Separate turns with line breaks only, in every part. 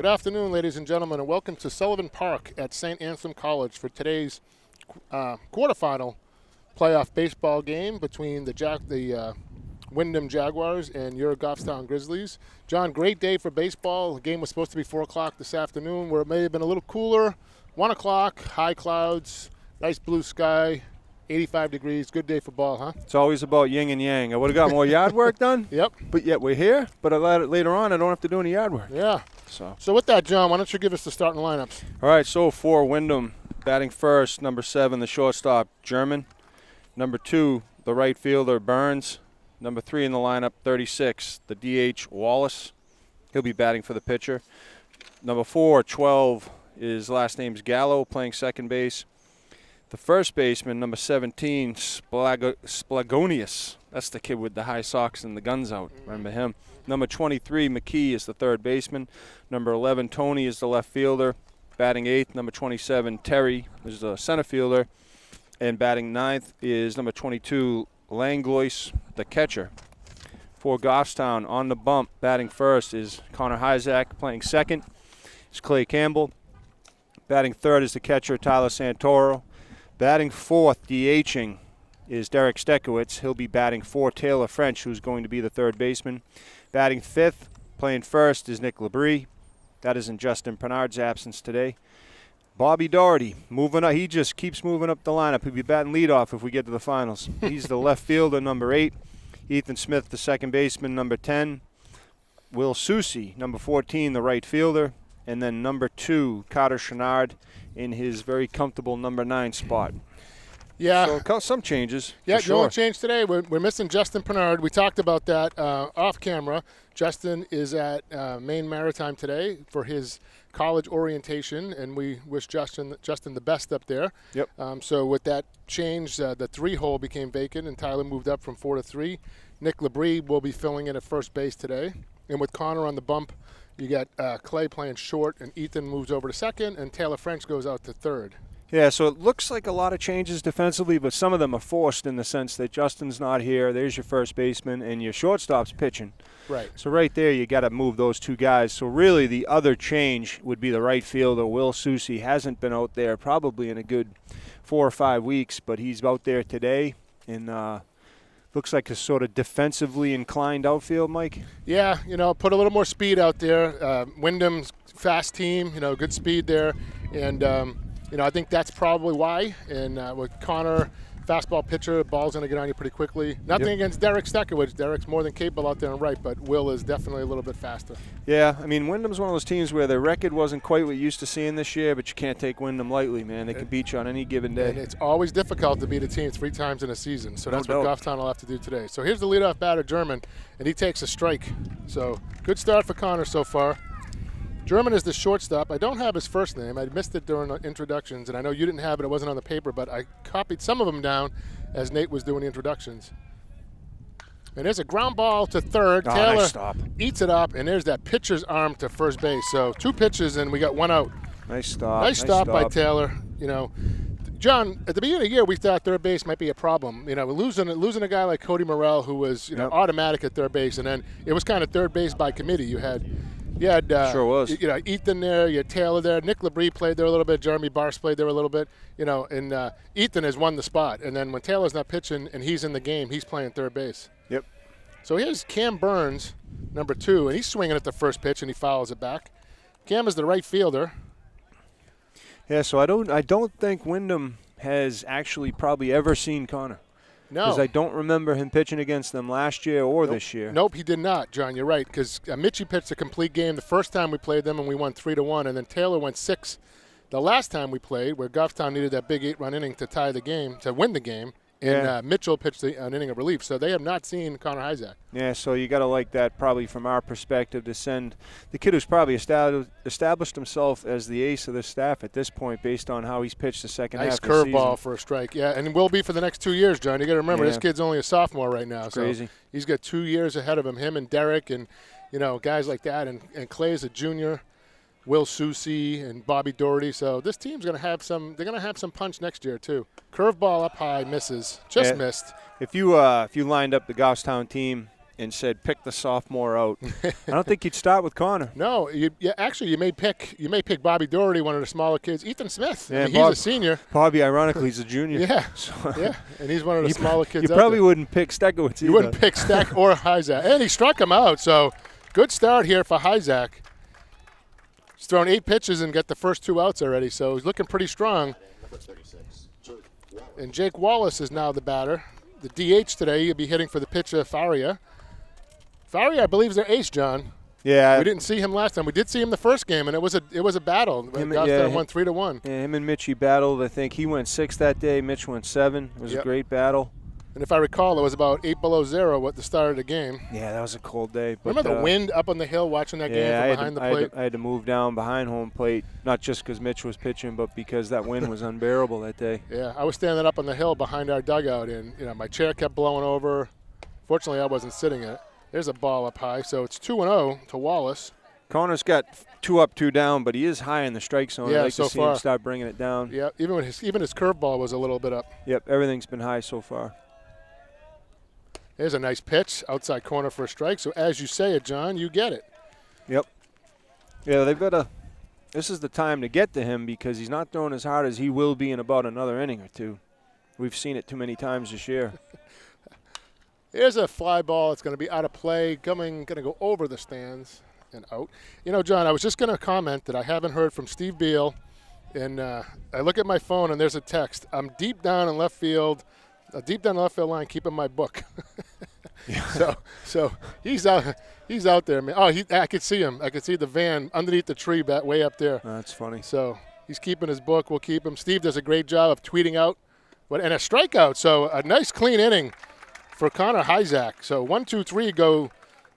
Good afternoon, ladies and gentlemen, and welcome to Sullivan Park at St. Anselm College for today's quarterfinal playoff baseball game between the Windham Jaguars and your Goffstown Grizzlies. John, great day for baseball. The game was supposed to be 4 o'clock this afternoon, where it may have been a little cooler. 1 o'clock, high clouds, nice blue sky, 85 degrees. Good day for ball, huh?
It's always about yin and yang. I would have got more yard work done.
Yep.
But yet we're here. But later on, I don't have to do any yard work.
Yeah.
So
with that, John, why don't you give us the starting lineups?
All right, so for Windham, batting first, number 7, the shortstop, German. Number 2, the right fielder, Burns. Number 3 in the lineup, 36, the DH, Wallace. He'll be batting for the pitcher. Number 4, 12, his last name's Gallo, playing second base. The first baseman, number 17, Splagonius. That's the kid with the high socks and the guns out. Remember him. Number 23, McKee, is the third baseman. Number 11, Tony, is the left fielder. Batting 8th, number 27, Terry, is the center fielder. And batting 9th is number 22, Langlois, the catcher. For Goffstown, on the bump, batting first is Connor Hyzak. Playing second is Clay Campbell. Batting third is the catcher, Tyler Santoro. Batting fourth, DHing, is Derek Stekowitz. He'll be batting for Taylor French, who's going to be the third baseman. Batting fifth, playing first, is Nick Labrie. That is in Justin Pernard's absence today. Bobby Doherty, moving up. He just keeps moving up the lineup. He'll be batting leadoff if we get to the finals. He's the left fielder, number 8. Ethan Smith, the second baseman, number 10. Will Susi, number 14, the right fielder. And then number 2, Carter Chenard, in his very comfortable number 9 spot.
Yeah.
So some changes.
Yeah,
for sure.
the only change today, we're missing Justin Pernard. We talked about that off camera. Justin is at Maine Maritime today for his college orientation, and we wish Justin the best up there.
Yep.
So with that change, the 3 hole became vacant, and Tyler moved up from 4 to 3. Nick Labrie will be filling in at first base today. And with Connor on the bump, you got Clay playing short, and Ethan moves over to second, and Taylor French goes out to third.
Yeah, so it looks like a lot of changes defensively, but some of them are forced in the sense that Justin's not here. There's your first baseman, and your shortstop's pitching.
Right.
So right there, you got to move those 2 guys. So really, the other change would be the right fielder. Will Susi hasn't been out there probably in a good 4 or 5 weeks, but he's out there today, and looks like a sort of defensively inclined outfield, Mike.
Yeah, put a little more speed out there. Wyndham's fast team, good speed there. And, I think that's probably why. And with Connor, fastball pitcher, the ball's going to get on you pretty quickly. Nothing against Derek Stekowitz. Derek's more than capable out there and right, but Will is definitely a little bit faster.
Yeah, I mean, Wyndham's one of those teams where their record wasn't quite what you used to seeing this year, but you can't take Wyndham lightly, man. They can beat you on any given day.
And it's always difficult to beat a team 3 times in a season, so that's
No
what
doubt.
Goffstown will have to do today. So here's the leadoff batter, German, and he takes a strike. So good start for Connor so far. German is the shortstop. I don't have his first name. I missed it during the introductions, and I know you didn't have it. It wasn't on the paper, but I copied some of them down as Nate was doing the introductions. And there's a ground ball to third.
Oh,
Taylor
nice stop.
eats it up, and there's that pitcher's arm to first base. So 2 pitches, and we got 1 out.
Nice stop.
Nice stop by Taylor. John, at the beginning of the year, we thought third base might be a problem. Losing a guy like Cody Morrell, who was automatic at third base, and then it was kind of third base by committee. You had
Sure was.
Ethan there, you had Taylor there, Nick Labrie played there a little bit, Jeremy Bars played there a little bit, and Ethan has won the spot. And then when Taylor's not pitching and he's in the game, he's playing third base.
Yep.
So here's Cam Burns, number 2, and he's swinging at the first pitch and he fouls it back. Cam is the right fielder.
Yeah, so I don't think Wyndham has actually probably ever seen Connor.
No.
Because I don't remember him pitching against them last year or this year.
Nope, he did not, John. You're right, because Mitchie pitched a complete game the first time we played them, and we won 3-1, and then Taylor went 6 the last time we played, where Goffstown needed that big 8-run inning to tie the game, to win the game, and Mitchell pitched an inning of relief. So they have not seen Connor Hyzak.
Yeah, so you got to like that probably from our perspective to send the kid who's probably established himself as the ace of the staff at this point based on how he's pitched the second half of the season.
Nice curveball for a strike, yeah, and will be for the next 2 years, John. You got to remember, this kid's only a sophomore right now.
It's crazy.
So he's got 2 years ahead of him and Derek and, guys like that. And Clay is a junior. Will Susi and Bobby Doherty. So this team's going to have some. They're going to have some punch next year too. Curveball up high, misses, missed.
If you lined up the Goffstown team and said, pick the sophomore out, I don't think you'd start with Connor.
No, actually you may pick Bobby Doherty, one of the smaller kids. Ethan Smith,
Yeah,
he's a senior.
Bobby, ironically, he's a junior.
Yeah,
So
yeah, and he's one of the smaller kids.
You
out
probably
there.
wouldn't pick Stekowitz either.
You wouldn't pick Stack or Hyzak, and he struck him out. So good start here for Hyzak. He's thrown 8 pitches and got the first 2 outs already, so he's looking pretty strong. And Jake Wallace is now the batter. The DH today, he'll be hitting for the pitcher, Faria. Faria, I believe, is their ace, John.
Yeah.
We didn't see him last time. We did see him the first game, and it was a battle. Goffstown won 3-1.
Yeah, him and Mitchie battled. I think he went 6 that day. Mitch went 7. It was a great battle.
And if I recall, it was about 8 below 0 at the start of the game.
Yeah, that was a cold day. But,
remember the wind up on the hill watching that game from behind the plate?
I had to move down behind home plate, not just because Mitch was pitching, but because that wind was unbearable that day.
Yeah, I was standing up on the hill behind our dugout, and my chair kept blowing over. Fortunately, I wasn't sitting in it. There's a ball up high, so it's 2-0 to Wallace.
Connor's got 2 up, 2 down, but he is high in the strike zone.
Yeah,
I'd like
so
to see
far.
him start bringing it down.
Yeah, even his curveball was a little bit up.
Yep, everything's been high so far.
There's a nice pitch, outside corner for a strike. So as you say it, John, you get it.
Yep. Yeah, they've got to – this is the time to get to him because he's not throwing as hard as he will be in about another inning or 2. We've seen it too many times this year.
Here's a fly ball. It's going to be out of play, going to go over the stands and out. John, I was just going to comment that I haven't heard from Steve Beal, and I look at my phone and there's a text. I'm deep down in left field line, keeping my book. So he's out there, man. Oh, I could see him. I could see the van underneath the tree way up there.
Oh, that's funny.
So he's keeping his book. We'll keep him. Steve does a great job of tweeting out, and a strikeout. So a nice clean inning for Connor Hyzak. So 1, 2, 3 go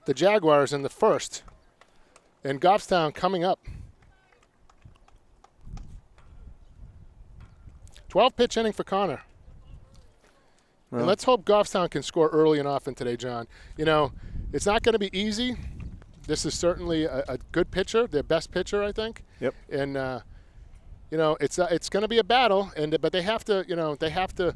the Jaguars in the first, and Goffstown coming up. 12-pitch inning for Connor. And let's hope Goffstown can score early and often today, John. It's not going to be easy. This is certainly a good pitcher, their best pitcher, I think.
Yep.
And it's going to be a battle, but they have to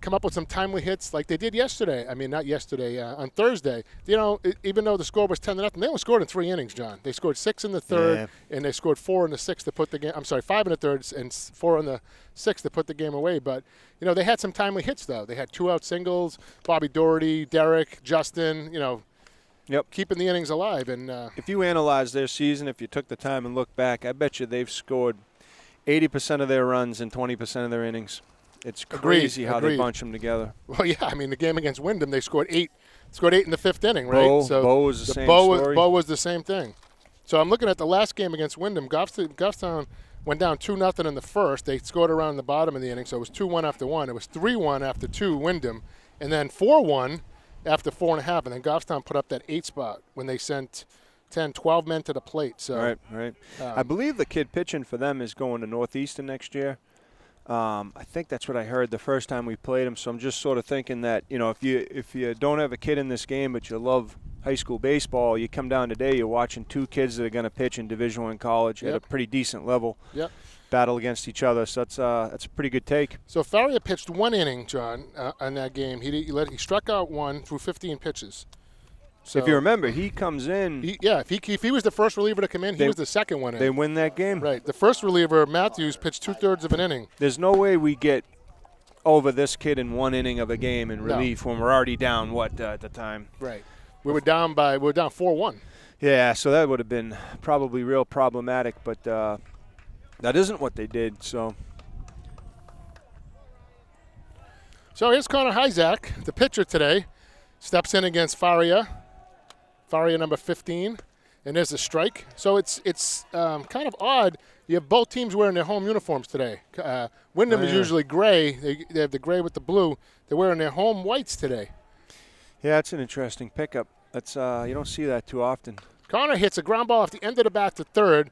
come up with some timely hits like they did yesterday. I mean, not yesterday, on Thursday. Even though the score was 10-0, they only scored in 3 innings, John. They scored 6 in the third, and they scored 4 in the sixth to put the game. I'm sorry, 5 in the third and 4 in the sixth to put the game away. But they had some timely hits though. They had 2-out singles. Bobby Doherty, Derek, Justin.
Yep.
Keeping the innings alive. And
if you analyze their season, if you took the time and look back, I bet you they've scored 80% of their runs in 20% of their innings. It's crazy how they bunch them together.
Well, yeah, I mean, the game against Windham, they scored 8. Scored 8 in the 5th inning, right?
Bo was the same story.
Bo was the same thing. So I'm looking at the last game against Windham. Goffstown went down 2-0 in the first. They scored around the bottom of the inning, so it was 2-1 after 1. It was 3-1 after 2, Windham, and then 4-1 after 4.5. And then Goffstown put up that 8 spot when they sent 10, 12 men to the plate. So
Right. I believe the kid pitching for them is going to Northeastern next year. I think that's what I heard the first time we played him. So I'm just sort of thinking that, if you don't have a kid in this game but you love high school baseball, you come down today, you're watching 2 kids that are going to pitch in Division I college at a pretty decent level, battle against each other. So that's a pretty good take. So
Faria pitched 1 inning, John, on that game. He struck out 1 through 15 pitches. So
if you remember, he comes in.
If he was the first reliever to come in, he was the second one in.
They win that game.
Right. The first reliever, Matthews, pitched 2/3 of an inning.
There's no way we get over this kid in 1 inning of a game in relief when we're already down, at the time?
Right. We were down 4-1.
Yeah, so that would have been probably real problematic, but that isn't what they did, so.
So here's Connor Hyzak, the pitcher today, steps in against Faria number 15, and there's a strike. So it's kind of odd. You have both teams wearing their home uniforms today. Windham is usually gray. They have the gray with the blue. They're wearing their home whites today.
Yeah, it's an interesting pickup. That's you don't see that too often.
Connor hits a ground ball off the end of the bat to third,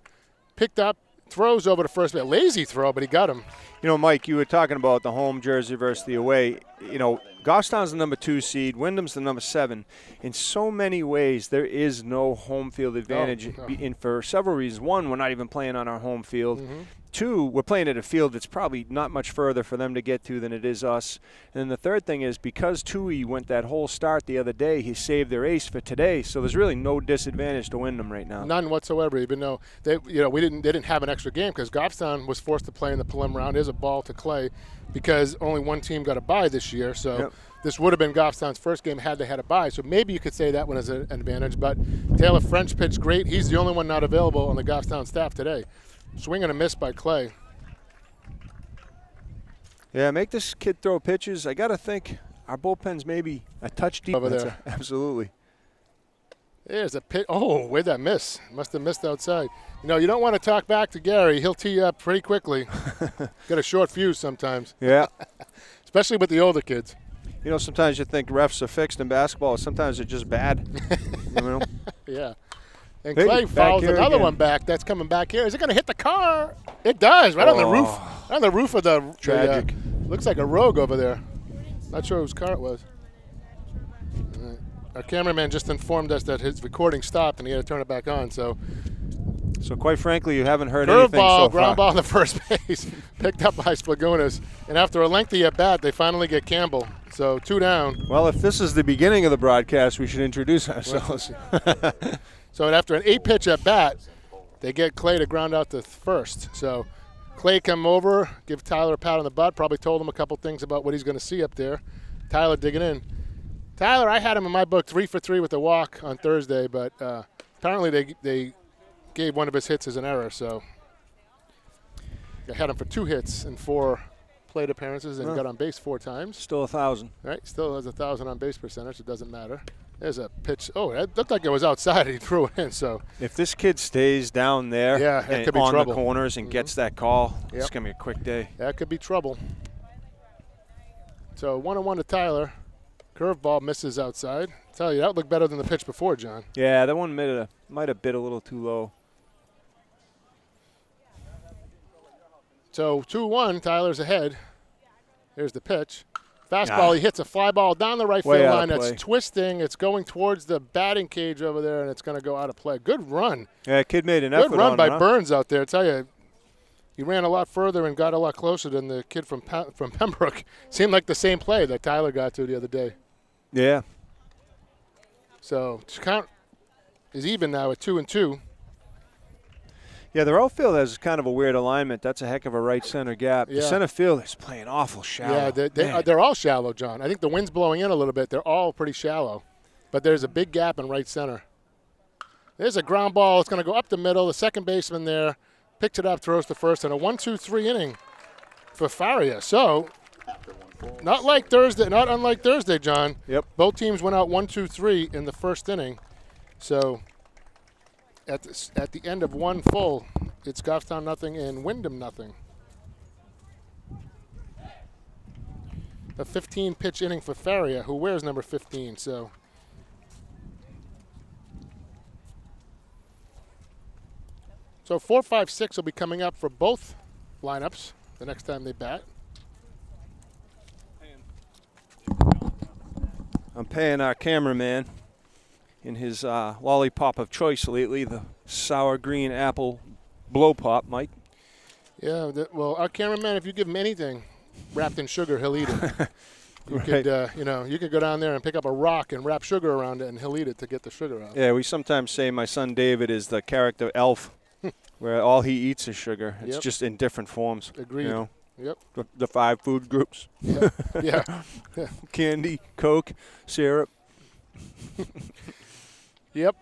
picked up, throws over to first base. Lazy throw, but he got him.
Mike, you were talking about the home jersey versus the away. Goffstown's the number 2 seed. Wyndham's the number 7. In so many ways, there is no home field advantage, and for several reasons. One, we're not even playing on our home field. Mm-hmm. two, we're playing at a field that's probably not much further for them to get to than it is us. And then the third thing is because Tui went that whole start the other day, he saved their ace for today. So there's really no disadvantage to Windham right now.
None whatsoever. Even though they didn't have an extra game because Goffstown was forced to play in the prelim round. There's a ball to Clay because only one team got a bye this year. So. Yep. This would have been Goffstown's first game had they had a bye, so maybe you could say that one is an advantage. But Taylor French pitched great. He's the only one not available on the Goffstown staff today. Swing and a miss by Clay.
Yeah, make this kid throw pitches. I got to think our bullpen's maybe a touch deep.
Over there.
Absolutely.
There's a pitch. Oh, where'd that miss? Must have missed outside. You know, you don't want to talk back to Gary. He'll tee you up pretty quickly. Got a short fuse sometimes.
Yeah.
Especially with the older kids.
You know, sometimes you think refs are fixed in basketball. Sometimes they're just bad. You know?
Yeah. And Clay fouls another one back. That's coming back here. Is it going to hit the car? It does. Right on the roof. Right on the roof of the.
Tragic.
Looks like a Rogue over there. Not sure whose car it was. Our cameraman just informed us that his recording stopped and he had to turn it back on. So
quite frankly, you haven't heard anything so far.
Ground ball on the first base, picked up by Splagunas. And after a lengthy at-bat, they finally get Campbell. So 2 down.
Well, if this is the beginning of the broadcast, we should introduce ourselves.
So after an 8-pitch at-bat, they get Clay to ground out to first. So Clay come over, give Tyler a pat on the butt, probably told him a couple things about what he's going to see up there. Tyler digging in. Tyler, I had him in my book 3 for 3 with a walk on Thursday, but apparently they gave one of his hits as an error. So I had him for 2 hits and 4 plate appearances and got on base 4 times.
Still 1,000.
Right, still has 1,000 on base percentage. It doesn't matter. There's a pitch. Oh, that looked like it was outside. He threw it in. So
if this kid stays down there
it could be
on
trouble.
The corners and gets that call, it's going to be a quick day.
That could be trouble. So 1-1 to Tyler. Curveball misses outside. I tell you, that looked better than the pitch before, John.
Yeah, that one might have bit a little too low.
So 2-1, Tyler's ahead. Here's the pitch. Fastball, he hits a fly ball down the right field line. That's twisting. It's going towards the batting cage over there, and it's going to go out of play. Good run.
Yeah, kid made an effort.
Good run by Burns out there. I tell you, he ran a lot further and got a lot closer than the kid from Pembroke. Seemed like the same play that Tyler got to the other day.
Yeah.
So count is even now at 2-2.
Yeah, their outfield has kind of a weird alignment. That's a heck of a right center gap. Yeah. The center field is playing awful shallow.
Yeah, they're all shallow, John. I think the wind's blowing in a little bit. They're all pretty shallow. But there's a big gap in right center. There's a ground ball. It's going to go up the middle. The second baseman there picks it up, throws to first, and a 1-2-3 inning for Faria. So not unlike Thursday, John.
Yep.
Both teams went out 1-2-3 in the first inning. So at the end of one full, it's Goffstown nothing and Windham nothing. A 15-pitch inning for Faria, who wears number 15. So 4, 5, 6 will be coming up for both lineups the next time they bat.
I'm paying our cameraman in his lollipop of choice lately, the sour green apple blow pop, Mike.
Yeah, well, our cameraman, if you give him anything wrapped in sugar, he'll eat it. You could go down there and pick up a rock and wrap sugar around it, and he'll eat it to get the sugar out.
Yeah, we sometimes say my son David is the character Elf, where all he eats is sugar. It's just in different forms.
Agreed.
You know?
Yep.
The 5 food groups.
Yeah.
Candy, Coke, syrup.
Yep.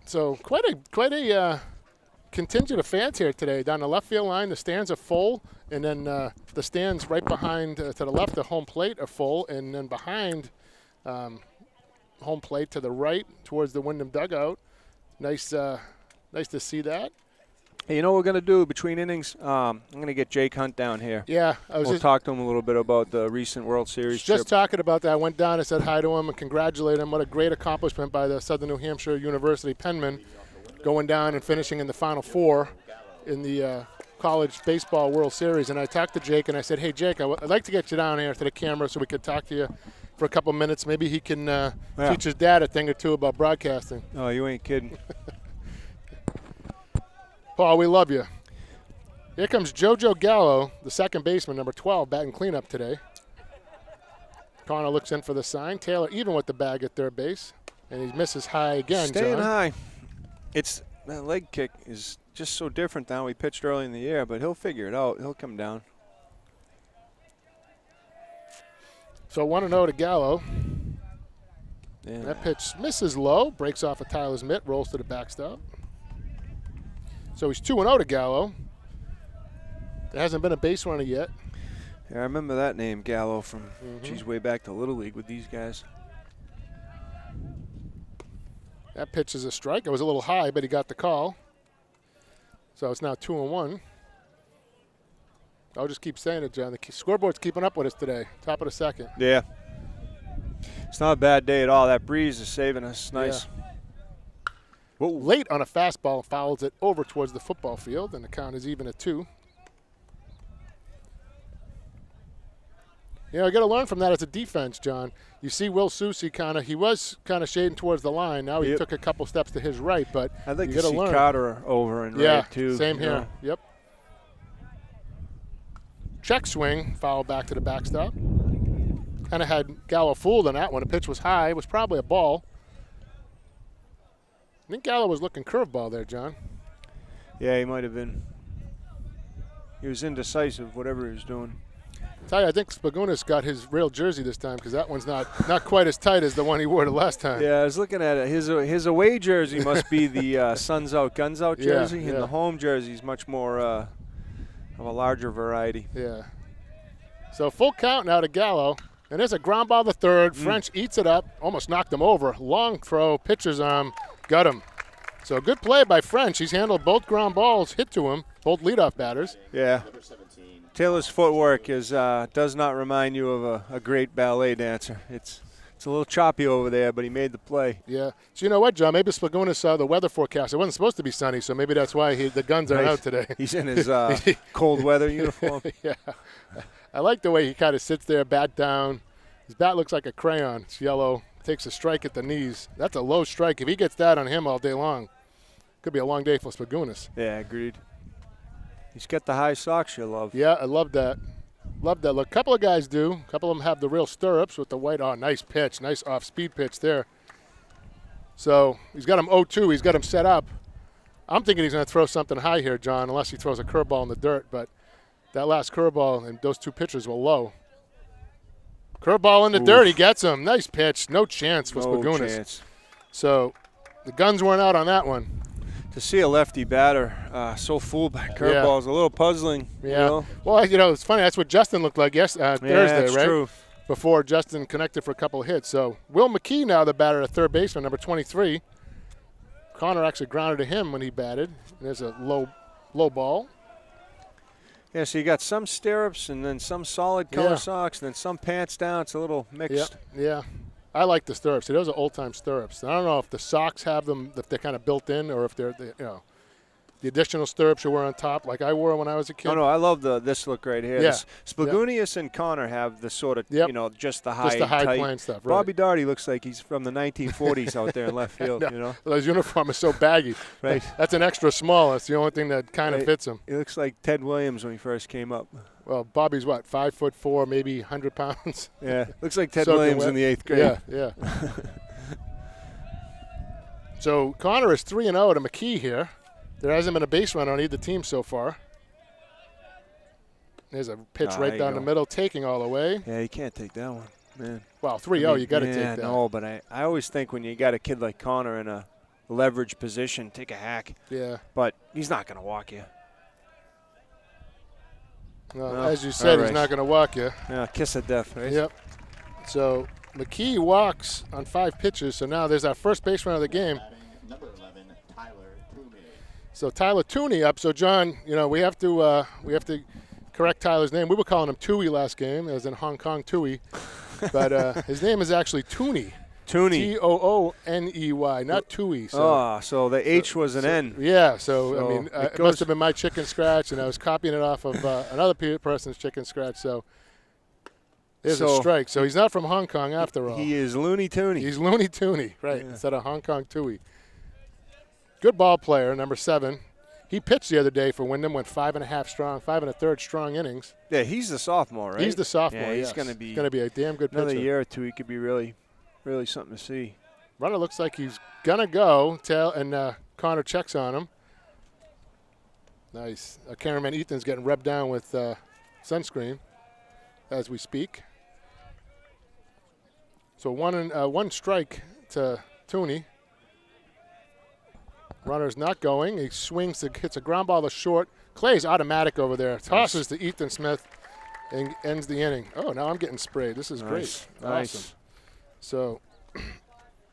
So quite a contingent of fans here today. Down the left field line, the stands are full, and then the stands right behind to the left of home plate are full, and then behind home plate to the right towards the Windham dugout. Nice to see that.
Hey, you know what we're going to do between innings? I'm going to get Jake Hunt down here.
Yeah.
We'll talk to him a little bit about the recent World Series trip.
Just talking about that. I went down and said hi to him and congratulated him. What a great accomplishment by the Southern New Hampshire University Penmen, going down and finishing in the Final Four in the College Baseball World Series. And I talked to Jake and I said, hey, Jake, I'd like to get you down here to the camera so we could talk to you for a couple minutes. Maybe he can teach his dad a thing or two about broadcasting.
Oh, you ain't kidding.
Paul, we love you. Here comes JoJo Gallo, the second baseman, number 12, batting cleanup today. Connor looks in for the sign. Taylor even with the bag at third base. And he misses high again,
Staying
John.
high. That leg kick is just so different than how he pitched early in the year, but he'll figure it out. He'll come down.
So 1-0 to Gallo.
Yeah.
That pitch misses low, breaks off of Tyler's mitt, rolls to the backstop. So he's 2-0 to Gallo. There hasn't been a base runner yet.
Yeah, I remember that name, Gallo, from geez, way back to Little League with these guys.
That pitch is a strike. It was a little high, but he got the call. So it's now 2-1. I'll just keep saying it, John. The scoreboard's keeping up with us today. Top of the second.
Yeah. It's not a bad day at all. That breeze is saving us. Nice.
Yeah. Well, late on a fastball, fouls it over towards the football field, and the count is even at 2. You know, you got to learn from that as a defense, John. You see Will Susi he was kind of shading towards the line. Now he took a couple steps to his right, but
I'd like
you
to
got
see
learn.
Carter over and right, too.
Same here. Yep. Check swing, foul back to the backstop. Kind of had Gallo fooled on that one. The pitch was high. It was probably a ball. I think Gallo was looking curveball there, John.
Yeah, he might have been. He was indecisive, whatever he was doing.
Tell you, I think Spagunas got his real jersey this time because that one's not quite as tight as the one he wore the last time.
Yeah, I was looking at it. His away jersey must be the Suns Out, Guns Out jersey, and the home jersey is much more of a larger variety.
Yeah. So full count now to Gallo. And there's a ground ball to third. French eats it up, almost knocked him over. Long throw, pitcher's arm, got him. So good play by French. He's handled both ground balls hit to him, both leadoff batters.
Yeah. Taylor's footwork does not remind you of a great ballet dancer. It's a little choppy over there, but he made the play.
Yeah. So you know what, John? Maybe Spagunas saw the weather forecast. It wasn't supposed to be sunny, so maybe that's why the guns are out today.
He's in his cold weather uniform.
Yeah. I like the way he kind of sits there, bat down. His bat looks like a crayon. It's yellow. Takes a strike at the knees. That's a low strike. If he gets that on him all day long, could be a long day for Spagunas.
Yeah, agreed. He's got the high socks you love.
Yeah, I love that. Love that look. A couple of guys do. A couple of them have the real stirrups with the white. Oh, nice pitch. Nice off-speed pitch there. So he's got him 0-2. He's got him set up. I'm thinking he's going to throw something high here, John, unless he throws a curveball in the dirt. But that last curveball and those two pitches were low. Curveball in the dirt. He gets him. Nice pitch. No chance for Spagunas.
No chance.
So the guns weren't out on that one.
To see a lefty batter so fooled by curveballs is a little puzzling.
Yeah.
You know?
Well, it's funny. That's what Justin looked like Thursday,
that's
right?
True.
Before Justin connected for a couple of hits. So Will McKee now the batter at third baseman, number 23. Connor actually grounded to him when he batted. There's a low ball.
Yeah, so you got some stirrups and then some solid color socks and then some pants down. It's a little mixed.
Yeah. I like the stirrups. See, those are old-time stirrups. I don't know if the socks have them, if they're kind of built in, or if they're the additional stirrups you wear on top, like I wore when I was a kid.
Oh, no, I love this look right here.
Yeah.
Spagunius and Connor have the sort of, just the
high
tight
playing stuff. Right.
Bobby Daugherty looks like he's from the 1940s out there in left field,
Well, his uniform is so baggy.
Right.
That's an extra small. That's the only thing that kind of fits him.
He looks like Ted Williams when he first came up.
Well, Bobby's what, 5'4", maybe 100 pounds?
Yeah, looks like Ted Williams in the 8th grade.
Yeah. So Connor is 3-0 to McKee here. There hasn't been a base runner on either team so far. There's a pitch right down the middle, taking all the way.
Yeah, you can't take that one, man.
Well, 3-0, you got to take that.
No, but I always think when you got a kid like Connor in a leverage position, take a hack.
Yeah.
But he's not going to walk you.
Well, as you said, he's not going to walk you.
Yeah, kiss of death, right?
Yep. So McKee walks on 5 pitches. So now there's our first base runner of the game.
Number 11, Tyler Toomey.
So Tyler Tooney up. So John, we have to correct Tyler's name. We were calling him Tooey last game, as in Hong Kong Tooey, but his name is actually Tooney.
Tooney.
Tooney, not Tooey.
So the H was an N.
Yeah, so it must have been my chicken scratch, and I was copying it off of another person's chicken scratch. So there's a strike. So he's not from Hong Kong after all.
He is Looney Tooney.
He's Looney Tooney, right, instead of Hong Kong Tooey. Good ball player, number 7. He pitched the other day for Windham, went 5.5 strong, 5 1/3 strong innings.
Yeah, he's the sophomore, right?
He's the sophomore.
Yeah, he's
yes.
going to be
a damn good
another
pitcher.
year or two. He could be really, really something to see.
Runner looks like he's gonna go. And Connor checks on him. Nice. Cameraman Ethan's getting rubbed down with sunscreen as we speak. So one strike to Tooney. Runner's not going. He swings, hits a ground ball to short. Clay's automatic over there. Tosses to Ethan Smith and ends the inning. Oh, now I'm getting sprayed. This is great.
Nice.
Awesome. So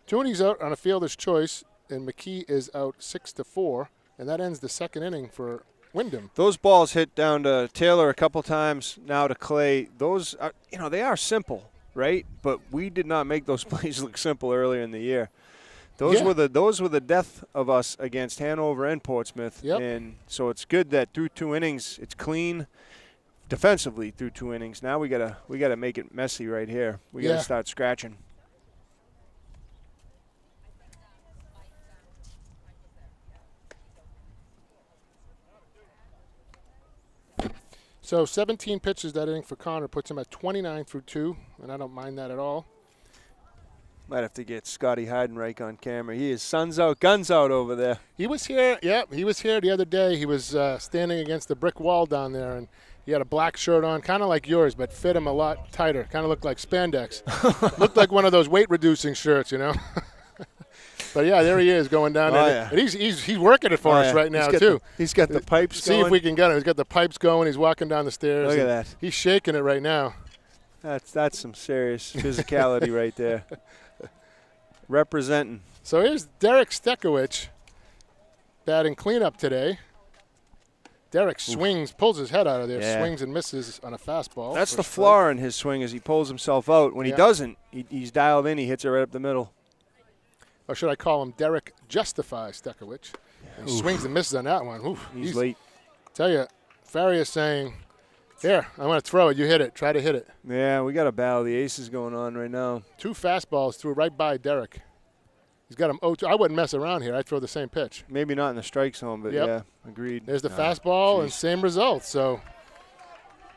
Tooney's out on a fielder's choice, and McKee is out 6-4, and that ends the second inning for Windham.
Those balls hit down to Taylor a couple times, now to Clay. Those are, they are simple, right? But we did not make those plays look simple earlier in the year. Those were the death of us against Hanover and Portsmouth.
Yep.
And so it's good that through 2 innings it's clean defensively through 2 innings. Now we gotta make it messy right here. We gotta start scratching.
So 17 pitches that inning for Connor puts him at 29 through 2, and I don't mind that at all.
Might have to get Scotty Heidenreich on camera. He is suns out, guns out over there.
He was here. Yep, he was here the other day. He was standing against the brick wall down there, and he had a black shirt on, kind of like yours, but fit him a lot tighter. Kind of looked like spandex. Looked like one of those weight-reducing shirts, But yeah, there he is going down there.
Yeah.
And he's working it for us right now too.
He's got the pipes
See
going.
if we can get him. He's got the pipes going. He's walking down the stairs.
Look at that.
He's shaking it right now.
That's some serious physicality right there. Representing.
So here's Derek Stekowicz batting cleanup today. Derek swings, pulls his head out of there, swings and misses on a fastball.
That's the flaw in his swing as he pulls himself out. When he doesn't, he's dialed in. He hits it right up the middle.
Or should I call him Derek Justify Stekowicz? He swings and misses on that one. Oof,
He's late.
Tell you, Faria's saying, here, I'm going to throw it. You hit it. Try to hit it.
Yeah, we got a battle of the aces going on right now.
2 fastballs threw right by Derek. He's got him 0-2. I wouldn't mess around here. I'd throw the same pitch.
Maybe not in the strike zone, but yeah, agreed.
There's the fastball and same result. So,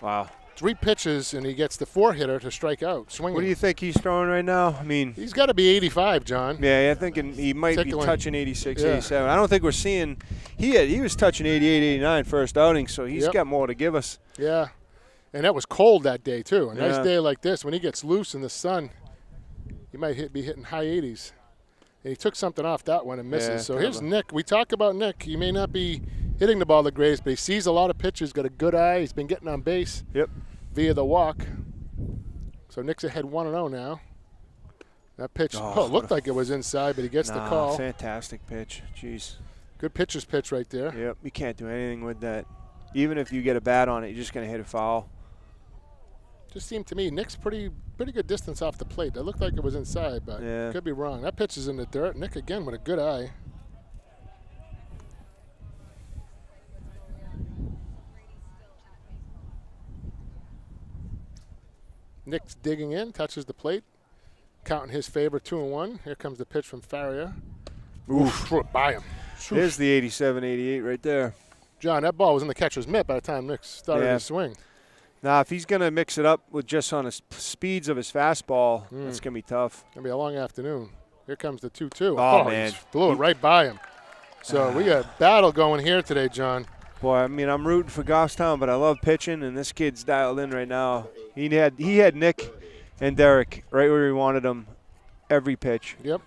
wow.
3 pitches, and he gets the 4-hitter to strike out, swinging.
What do you think he's throwing right now? I mean,
he's got to be 85, John.
Yeah, I'm thinking he might be touching 86, 87. I don't think we're seeing – he was touching 88, 89 first outing, so he's got more to give us.
Yeah, and that was cold that day too. A nice day like this, when he gets loose in the sun, he might be hitting high 80s. And he took something off that one and misses. So here's Nick. We talk about Nick. He may not be hitting the ball the greatest, but he sees a lot of pitches, got a good eye. He's been getting on base.
Yep.
Via the walk. So Nick's ahead 1-0 now. That pitch looked like it was inside, but he gets the call.
Fantastic pitch. Jeez.
Good pitcher's pitch right there.
Yep. You can't do anything with that. Even if you get a bat on it, you're just going to hit a foul.
Just seemed to me, Nick's pretty good distance off the plate. That looked like it was inside, but could be wrong. That pitch is in the dirt. Nick again with a good eye. Nick's digging in, touches the plate, counting his favor 2-1. Here comes the pitch from Faria. Oof, threw it by him.
There's the 87, 88 right there.
John, that ball was in the catcher's mitt by the time Nick started his swing.
Now, if he's going to mix it up with just on the speeds of his fastball, it's going to be tough.
Going to be a long afternoon. Here comes the 2-2.
Oh, man.
He blew it right by him. So we got a battle going here today, John.
Boy, I mean, I'm rooting for Goffstown, but I love pitching, and this kid's dialed in right now. He had Nick and Derek right where he wanted them every pitch.
Yep.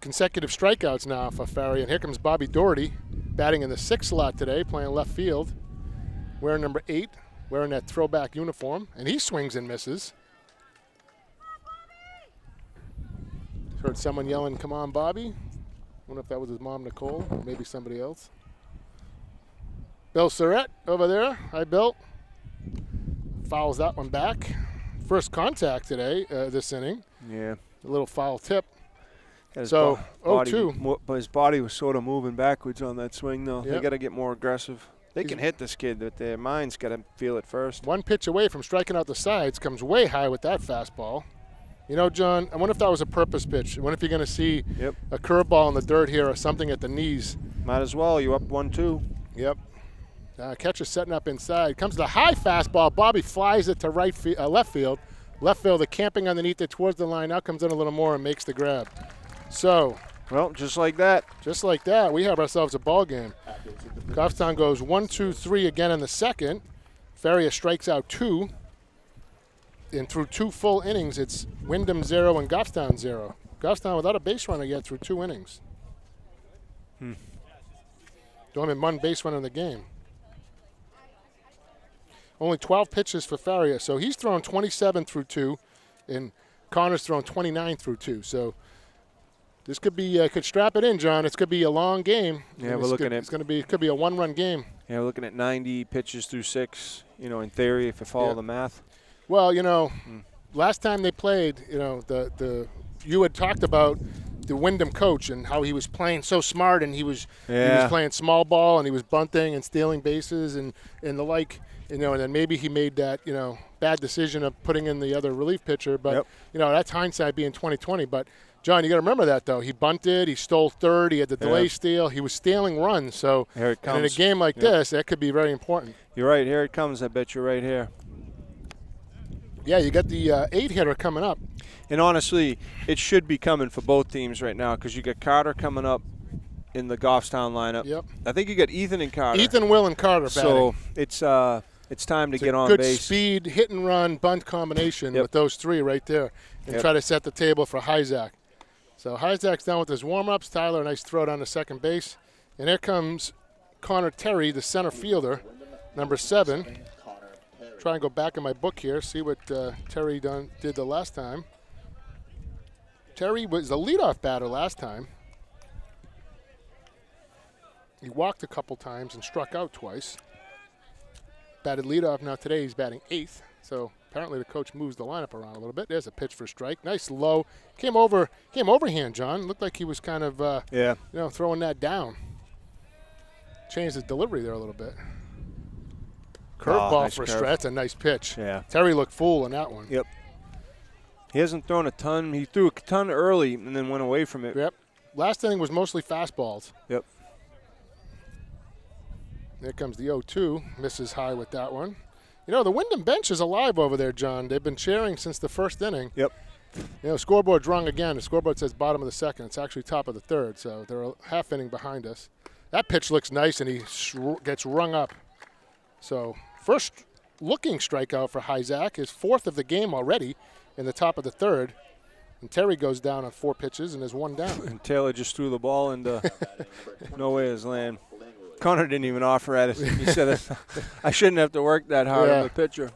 Consecutive strikeouts now for Faria. And here comes Bobby Doherty, batting in the 6th slot today, playing left field, wearing number 8, wearing that throwback uniform, and he swings and misses. Heard someone yelling, "Come on, Bobby." Wonder if that was his mom, Nicole, or maybe somebody else. Bill Surratt over there. Hi, Bill. Fouls that one back. First contact today, this inning.
Yeah.
A little foul tip.
So,
0-2.
But his body was sort of moving backwards on that swing, though.
Yep.
They got to get more aggressive. They can hit this kid, but their mind's got to feel it first.
One pitch away from striking out the sides, comes way high with that fastball. You know, John, I wonder if that was a purpose pitch. I wonder if you're going to see a curveball in the dirt here or something at the knees.
Might as well. You up 1-2.
Yep. Catcher setting up inside. Comes the high fastball. Bobby flies it to left field. Left fielder camping underneath it towards the line. Now comes in a little more and makes the grab. So,
Well, just like that.
we have ourselves a ball game. Goffstown goes 1-2-3 again in the second. Farrier strikes out 2. And through 2 full innings, it's Windham 0 and Goffstown 0. Goffstown without a base runner yet through 2 innings. Don't have 1 base runner in the game. Only 12 pitches for Farrier. So he's thrown 27 through 2, and Connor's thrown 29 through 2. So this could be, could strap it in, John. It's going to be a long game.
Yeah, we're looking at.
It could be a 1-run game.
Yeah, we're looking at 90 pitches through 6. In theory, if you follow the math.
Well, last time they played, you had talked about the Windham coach and how he was playing so smart, and he was playing small ball, and he was bunting and stealing bases and the like. And then maybe he made that, bad decision of putting in the other relief pitcher. But, that's hindsight being 20/20. But, John, you got to remember that, though. He bunted. He stole third. He had the delay steal. He was stealing runs. So,
here it comes.
And in a game like this, that could be very important.
You're right. Here it comes. I bet you're right here.
Yeah, you got the 8-hitter coming up.
And honestly, it should be coming for both teams right now because you got Carter coming up in the Goffstown lineup.
Yep.
I think you got Ethan and Carter.
Ethan, Will, and Carter batting.
So it's time to get on
good
base.
Speed, hit and run, bunt combination with those 3 right there, and try to set the table for Hyzak. So Hyzak's done with his warm-ups. Tyler, a nice throw down to second base. And here comes Connor Terry, the center fielder, number 7. Try and go back in my book here, see what Terry did the last time. Terry was the leadoff batter last time. He walked a couple times and struck out twice. Batted leadoff. Now today he's batting 8th. So apparently the coach moves the lineup around a little bit. There's a pitch for strike. Nice low. Came overhand, John. Looked like he was kind of throwing that down. Changed his delivery there a little bit. Curveball
nice
for a
curve.
strike. That's a nice pitch.
Yeah.
Terry looked full in that one.
Yep. He hasn't thrown a ton. He threw a ton early and then went away from it.
Yep. Last inning was mostly fastballs.
Yep.
There comes the 0-2. Misses high with that one. The Windham bench is alive over there, John. They've been cheering since the first inning.
Yep.
Scoreboard's rung again. The scoreboard says bottom of the second. It's actually top of the third, so they're a half inning behind us. That pitch looks nice, and he gets rung up. So first looking strikeout for Hyzak, his 4th of the game already in the top of the third. And Terry goes down on 4 pitches and is 1 down.
And Taylor just threw the ball into no way his land. Connor didn't even offer at it. He said, I shouldn't have to work that hard on the pitcher.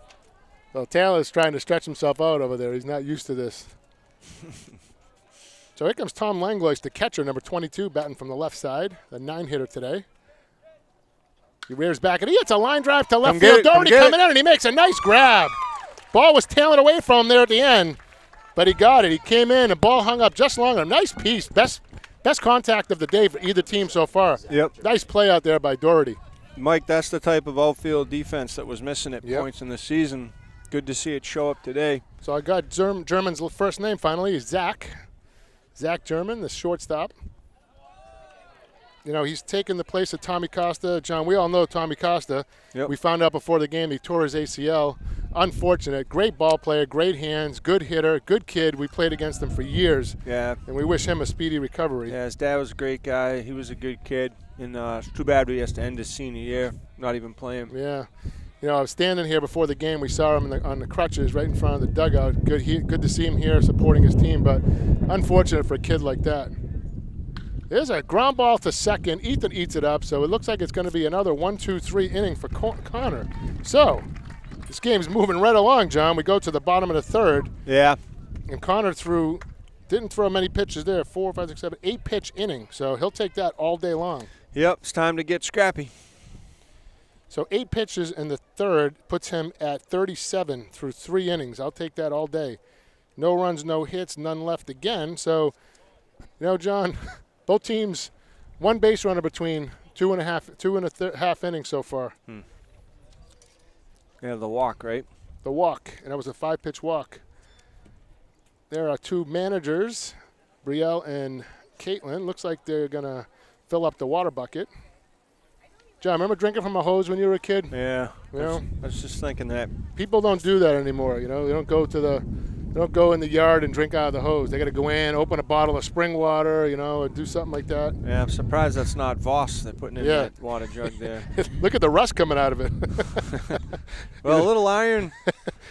Well, Taylor's trying to stretch himself out over there. He's not used to this. So here comes Tom Langlois, the catcher, number 22, batting from the left side, the 9-hitter today. He rears back, and he hits a line drive to left field. Doherty coming in, and he makes a nice grab. Ball was tailing away from him there at the end, but he got it. He came in, the ball hung up just long. A nice piece. Best contact of the day for either team so far.
Yep.
Nice play out there by Doherty.
Mike, that's the type of outfield defense that was missing at points in the season. Good to see it show up today.
So I got German's first name finally. Is Zach German, the shortstop. He's taken the place of Tommy Costa. John, we all know Tommy Costa.
Yep.
We found out before the game he tore his ACL. Unfortunate. Great ball player, great hands, good hitter, good kid. We played against him for years.
Yeah.
And we wish him a speedy recovery.
Yeah, his dad was a great guy. He was a good kid. And it's too bad he has to end his senior year, not even playing.
Yeah. I was standing here before the game. We saw him on the crutches right in front of the dugout. Good to see him here supporting his team, but unfortunate for a kid like that. There's a ground ball to second. Ethan eats it up, so it looks like it's going to be another 1-2-3 inning for Connor. So this game's moving right along, John. We go to the bottom of the third.
Yeah.
And Connor didn't throw many pitches there, 4, 5, 6, 7, 8 pitch inning. So he'll take that all day long.
Yep, it's time to get scrappy.
So 8 pitches in the third puts him at 37 through 3 innings. I'll take that all day. No runs, no hits, none left again. So, John, both teams, 1 base runner between 2 and a half innings so far.
Yeah, the walk, right?
The walk, and that was a 5-pitch walk. There are 2 managers, Brielle and Caitlin. Looks like they're going to fill up the water bucket. John, remember drinking from a hose when you were a kid?
Yeah.
You know?
I was just thinking that.
People don't do that anymore. You know, they don't go in the yard and drink out of the hose. They got to go in, open a bottle of spring water, you know, or do something like that.
Yeah, I'm surprised that's not Voss they're putting in that water jug there.
Look at the rust coming out of it.
Well, a little iron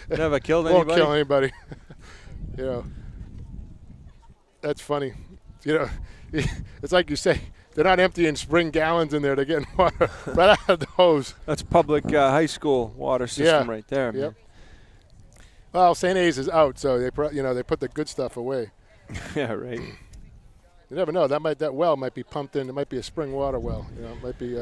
never killed anybody.
Won't kill anybody. You know, that's funny. You know, it's like you say, they're not emptying spring gallons in there. They're getting water right out of the hose.
That's public high school water system right there.
Yep. Well, St. A's is out, so they put the good stuff away.
Yeah, right.
You never know. That well might be pumped in. It might be a spring water well. You know, it might be.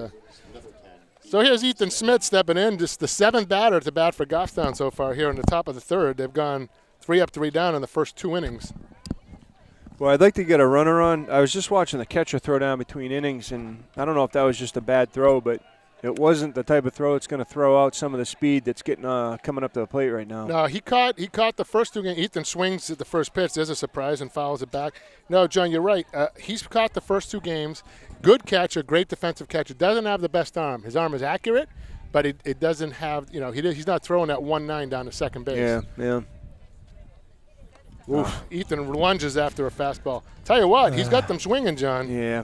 So here's Ethan Smith stepping in, just the 7th batter to bat for Goffstown so far here in the top of the 3rd. They've gone 3 up, 3 down in the first 2 innings.
Well, I'd like to get a runner on. I was just watching the catcher throw down between innings, and I don't know if that was just a bad throw, but it wasn't the type of throw that's going to throw out some of the speed that's getting coming up to the plate right now.
No, he caught the first 2 games. Ethan swings at the first pitch. There's a surprise and fouls it back. No, John, you're right. He's caught the first 2 games. Good catcher, great defensive catcher. Doesn't have the best arm. His arm is accurate, but it doesn't have, you know, he's not throwing that 1-9 down to second base.
Yeah.
Oof. Ethan lunges after a fastball. Tell you what, he's got them swinging, John.
Yeah.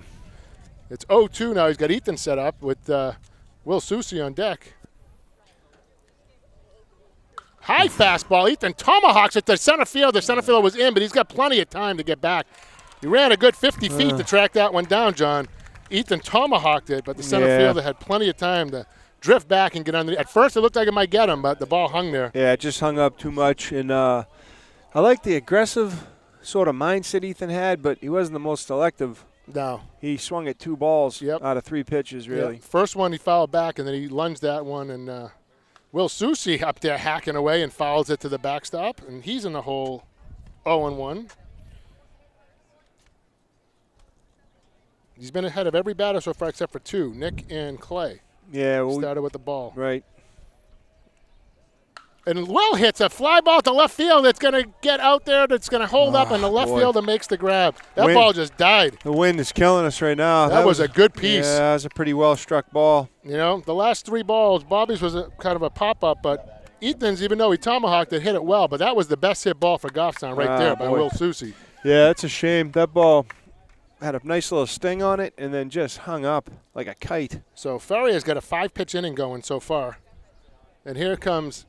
It's 0-2 now. He's got Ethan set up with Will Susi on deck. High fastball. Ethan tomahawks at the center field. The center fielder was in, but he's got plenty of time to get back. He ran a good 50 feet to track that one down, John. Ethan tomahawked it, but the center fielder had plenty of time to drift back and get under. At first, it looked like it might get him, but the ball hung there.
Yeah, it just hung up too much. And I like the aggressive sort of mindset Ethan had, but he wasn't the most selective.
No.
He swung at 2 balls out of 3 pitches, really.
Yep. First one he fouled back, and then he lunged that one, and Will Susi up there hacking away and fouls it to the backstop, and he's in the hole 0-1. He's been ahead of every batter so far except for 2, Nick and Clay.
Yeah. Well,
started with the ball.
Right.
And Will hits a fly ball to left field that's going to get out there, that's going to hold up, and the left fielder makes the grab. That ball just died.
The wind is killing us right now.
That was a good piece.
Yeah, that was a pretty well-struck ball.
You know, the last 3 balls, Bobby's was kind of a pop-up, but Ethan's, even though he tomahawked it, hit it well. But that was the best hit ball for Goffstown right there by Will Susi.
Yeah, that's a shame. That ball had a nice little sting on it and then just hung up like a kite.
So Ferrier's got a 5-pitch inning going so far. And here comes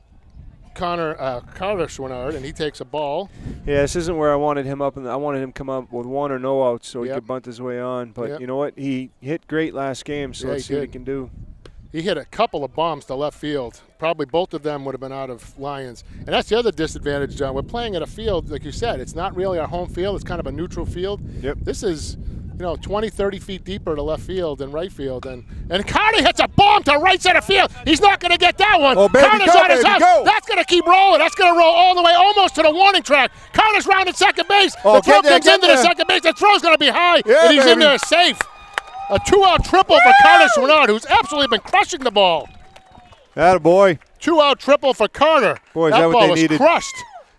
Carter Schwinnard, and he takes a ball.
Yeah, this isn't where I wanted him up, and I wanted him to come up with 1 or no outs so he could bunt his way on. But you know what? He hit great last game, so let's see what he can do.
He hit a couple of bombs to left field. Probably both of them would have been out of Lions. And that's the other disadvantage, John. We're playing at a field, like you said, it's not really our home field. It's kind of a neutral field.
Yep.
This is, 20, 30 feet deeper to left field than right field. And Carter hits a bomb to right center field. He's not going to get that one.
Oh, baby,
Carter's on his house. That's going to keep rolling. That's going to roll all the way almost to the warning track. Carter's rounded second base. The throw comes into the second base. The throw's going to be high, and he's in there safe. A 2-out triple for Carter Schwinnard, who's absolutely been crushing the ball.
Attaboy.
2-out triple for Carter.
Boy, is
that
that what
ball
they
was
needed.
crushed.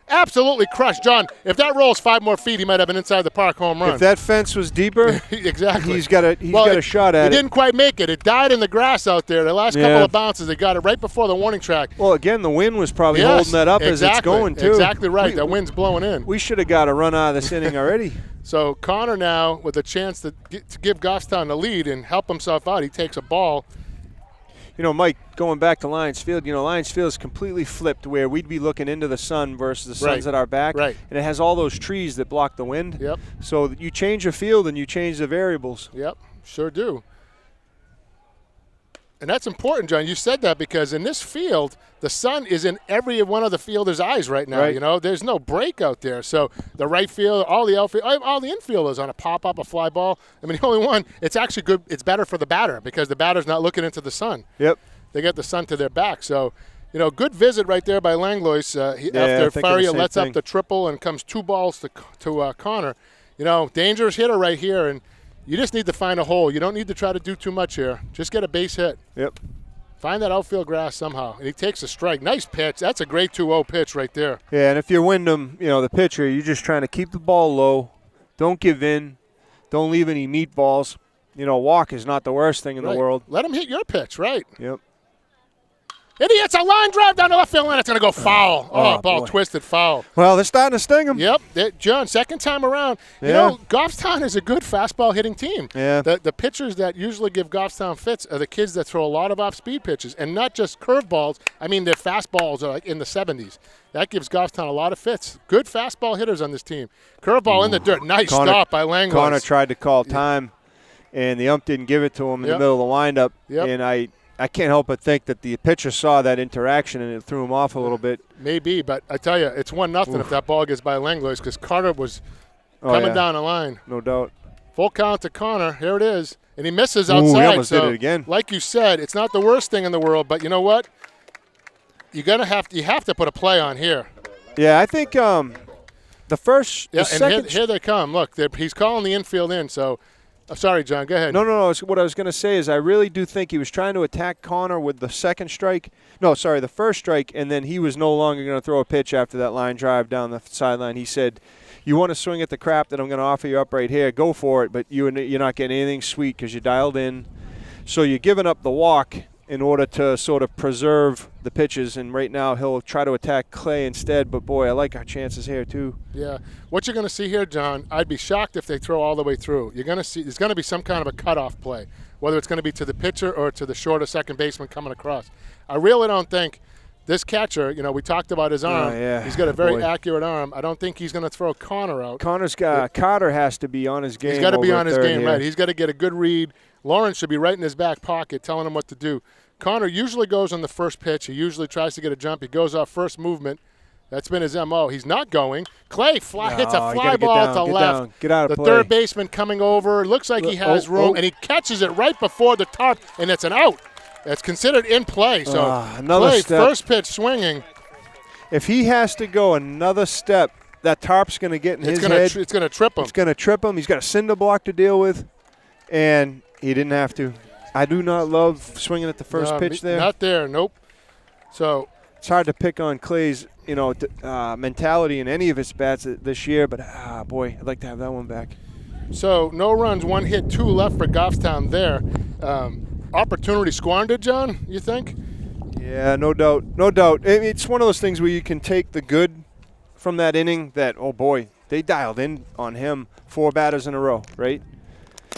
Absolutely crushed. John, if that rolls 5 more feet, he might have an inside the park home run.
If that fence was deeper,
exactly.
he's got a shot at it.
He didn't quite make it. It died in the grass out there. The last couple of bounces, they got it right before the warning track.
Well, again, the wind was probably holding that up as it's going, too.
Exactly right. The wind's blowing in.
We should have got a run out of this inning already.
So Connor now with a chance to give Goffstown the lead and help himself out. He takes a ball.
Mike, going back to Lions Field, Lions Field is completely flipped where we'd be looking into the sun versus the sun's at our back.
Right.
And it has all those trees that block the wind.
Yep.
So you change your field and you change the variables.
Yep, sure do. And that's important, John. You said that because in this field, the sun is in every one of the fielder's eyes right now.
Right.
There's no break out there. So the right field, all the outfield, all the infielders on a pop-up, a fly ball. I mean, the only one, it's actually good. It's better for the batter because the batter's not looking into the sun.
Yep.
They get the sun to their back. So, good visit right there by Langlois after Ferrier lets up the triple and comes 2 balls to Connor. Dangerous hitter right here, and you just need to find a hole. You don't need to try to do too much here. Just get a base hit.
Yep.
Find that outfield grass somehow. And he takes a strike. Nice pitch. That's a great 2-0 pitch right there.
Yeah, and if you're Windham, the pitcher, you're just trying to keep the ball low. Don't give in. Don't leave any meatballs. walk is not the worst thing in the world.
Let him hit your pitch, right?
Yep.
And he hits a line drive down the left field line. It's going to go foul. Ball
boy.
twisted foul.
Well, they're starting to sting him.
Yep. John, second time around.
Yeah.
Goffstown is a good fastball hitting team.
Yeah.
The pitchers that usually give Goffstown fits are the kids that throw a lot of off-speed pitches, and not just curveballs. I mean, their fastballs are like in the 70s. That gives Goffstown a lot of fits. Good fastball hitters on this team. Curveball in the dirt. Nice stop by Langlois.
Connor tried to call time, and the ump didn't give it to him in the middle of the windup.
Yep.
And I can't help but think that the pitcher saw that interaction and it threw him off a little bit.
Maybe, but I tell you, it's 1-0 if that ball gets by Langlois because Carter was coming down the line.
No doubt.
Full count to Connor. Here it is. And he misses outside.
He almost did it again.
Like you said, it's not the worst thing in the world, but you know what? You have to put a play on here.
Yeah, I think the second.
Here they come. Look, he's calling the infield in, so sorry, John. Go ahead.
No. What I was going to say is I really do think he was trying to attack Connor with the second strike. No, sorry, the first strike, and then he was no longer going to throw a pitch after that line drive down the sideline. He said, you want to swing at the crap that I'm going to offer you up right here, go for it, but you're not getting anything sweet because you dialed in. So you're giving up the walk in order to sort of preserve the pitches, and right now he'll try to attack Clay instead, but boy, I like our chances here too.
Yeah. What you're going to see here, John, I'd be shocked if they throw all the way through. You're going to see there's going to be some kind of a cutoff play, whether it's going to be to the pitcher or to the shorter second baseman coming across. I really don't think this catcher, we talked about his arm. He's got a very accurate arm. I don't think he's going to throw Connor out.
Carter has to be on his game.
He's got to be on his game,
here.
right. He's got to get a good read. Lawrence should be right in his back pocket telling him what to do. Connor usually goes on the first pitch. He usually tries to get a jump. He goes off first movement. That's been his M.O. He's not going. Clay hits a fly ball to left.
Get out of
the
play.
Third baseman coming over. Looks like he has room, and he catches it right before the tarp, and it's an out. It's considered in play. So
another step.
First pitch swinging.
If he has to go another step, that tarp's going to get in his head.
It's going to trip him.
It's going to trip him. He's got a cinder block to deal with, and he didn't have to. I do not love swinging at the first pitch there.
Not there, nope. So
it's hard to pick on Clay's, mentality in any of his bats this year, but boy, I'd like to have that one back.
So no runs, 1 hit, 2 left for Goffstown there. Opportunity squandered, John, you think?
Yeah, no doubt. No doubt. It's one of those things where you can take the good from that inning that, oh boy, they dialed in on him 4 batters in a row, right?